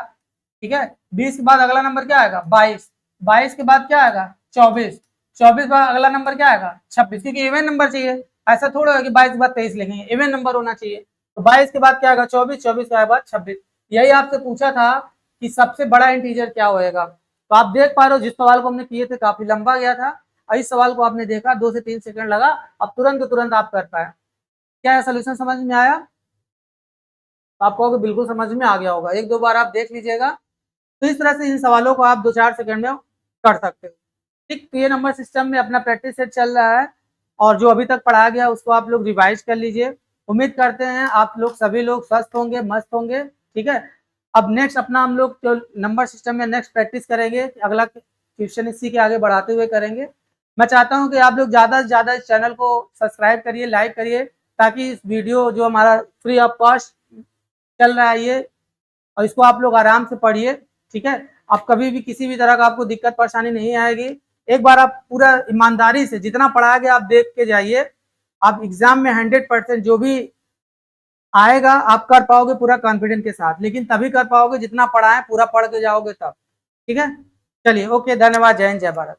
ठीक है। 20 के बाद अगला नंबर क्या आएगा 22, 22 के बाद क्या आएगा 24, 24 के बाद अगला नंबर क्या आएगा 26, क्योंकि इवन नंबर चाहिए। ऐसा थोड़ा है कि 22 के बाद 23 लिखेंगे, इवन नंबर होना चाहिए। तो 22 के बाद क्या आएगा 24, 24 के बाद 26। यही आपसे पूछा था कि सबसे बड़ा इंटीजर क्या होएगा। तो आप देख पा रहे हो जिस सवाल को हमने किए थे काफी लंबा गया था, और इस सवाल को आपने देखा 2 से 3 सेकंड लगा, अब तुरंत आप कर पाए। क्या सोल्यूशन समझ में आया? तो आप कहोगे बिल्कुल समझ में आ गया होगा, एक दो बार आप देख लीजिएगा। तो इस तरह से इन सवालों को आप 2-4 सेकंड में कर सकते हो, ठीक। तो ये नंबर सिस्टम में अपना प्रैक्टिस सेट चल रहा है, और जो अभी तक पढ़ाया गया उसको आप लोग रिवाइज कर लीजिए। उम्मीद करते हैं आप लोग सभी लोग स्वस्थ होंगे, मस्त होंगे, ठीक है। अब नेक्स्ट अपना हम लोग जो नंबर सिस्टम में नेक्स्ट प्रैक्टिस करेंगे, अगला क्वेश्चन इसी के आगे बढ़ाते हुए करेंगे। मैं चाहता हूं कि आप लोग ज़्यादा से ज़्यादा इस चैनल को सब्सक्राइब करिए, लाइक करिए, ताकि इस वीडियो जो हमारा फ्री ऑफ कॉस्ट चल रहा है ये, और इसको आप लोग आराम से पढ़िए, ठीक है। आप कभी भी किसी भी तरह का आपको दिक्कत परेशानी नहीं आएगी। एक बार आप पूरा ईमानदारी से जितना पढ़ाया गया आप देख के जाइए, आप एग्जाम में 100% जो भी आएगा आप कर पाओगे पूरा कॉन्फिडेंस के साथ। लेकिन तभी कर पाओगे जितना पढ़ा है पूरा पढ़ के जाओगे तब, ठीक है। चलिए ओके, धन्यवाद, जय हिंद, जय भारत।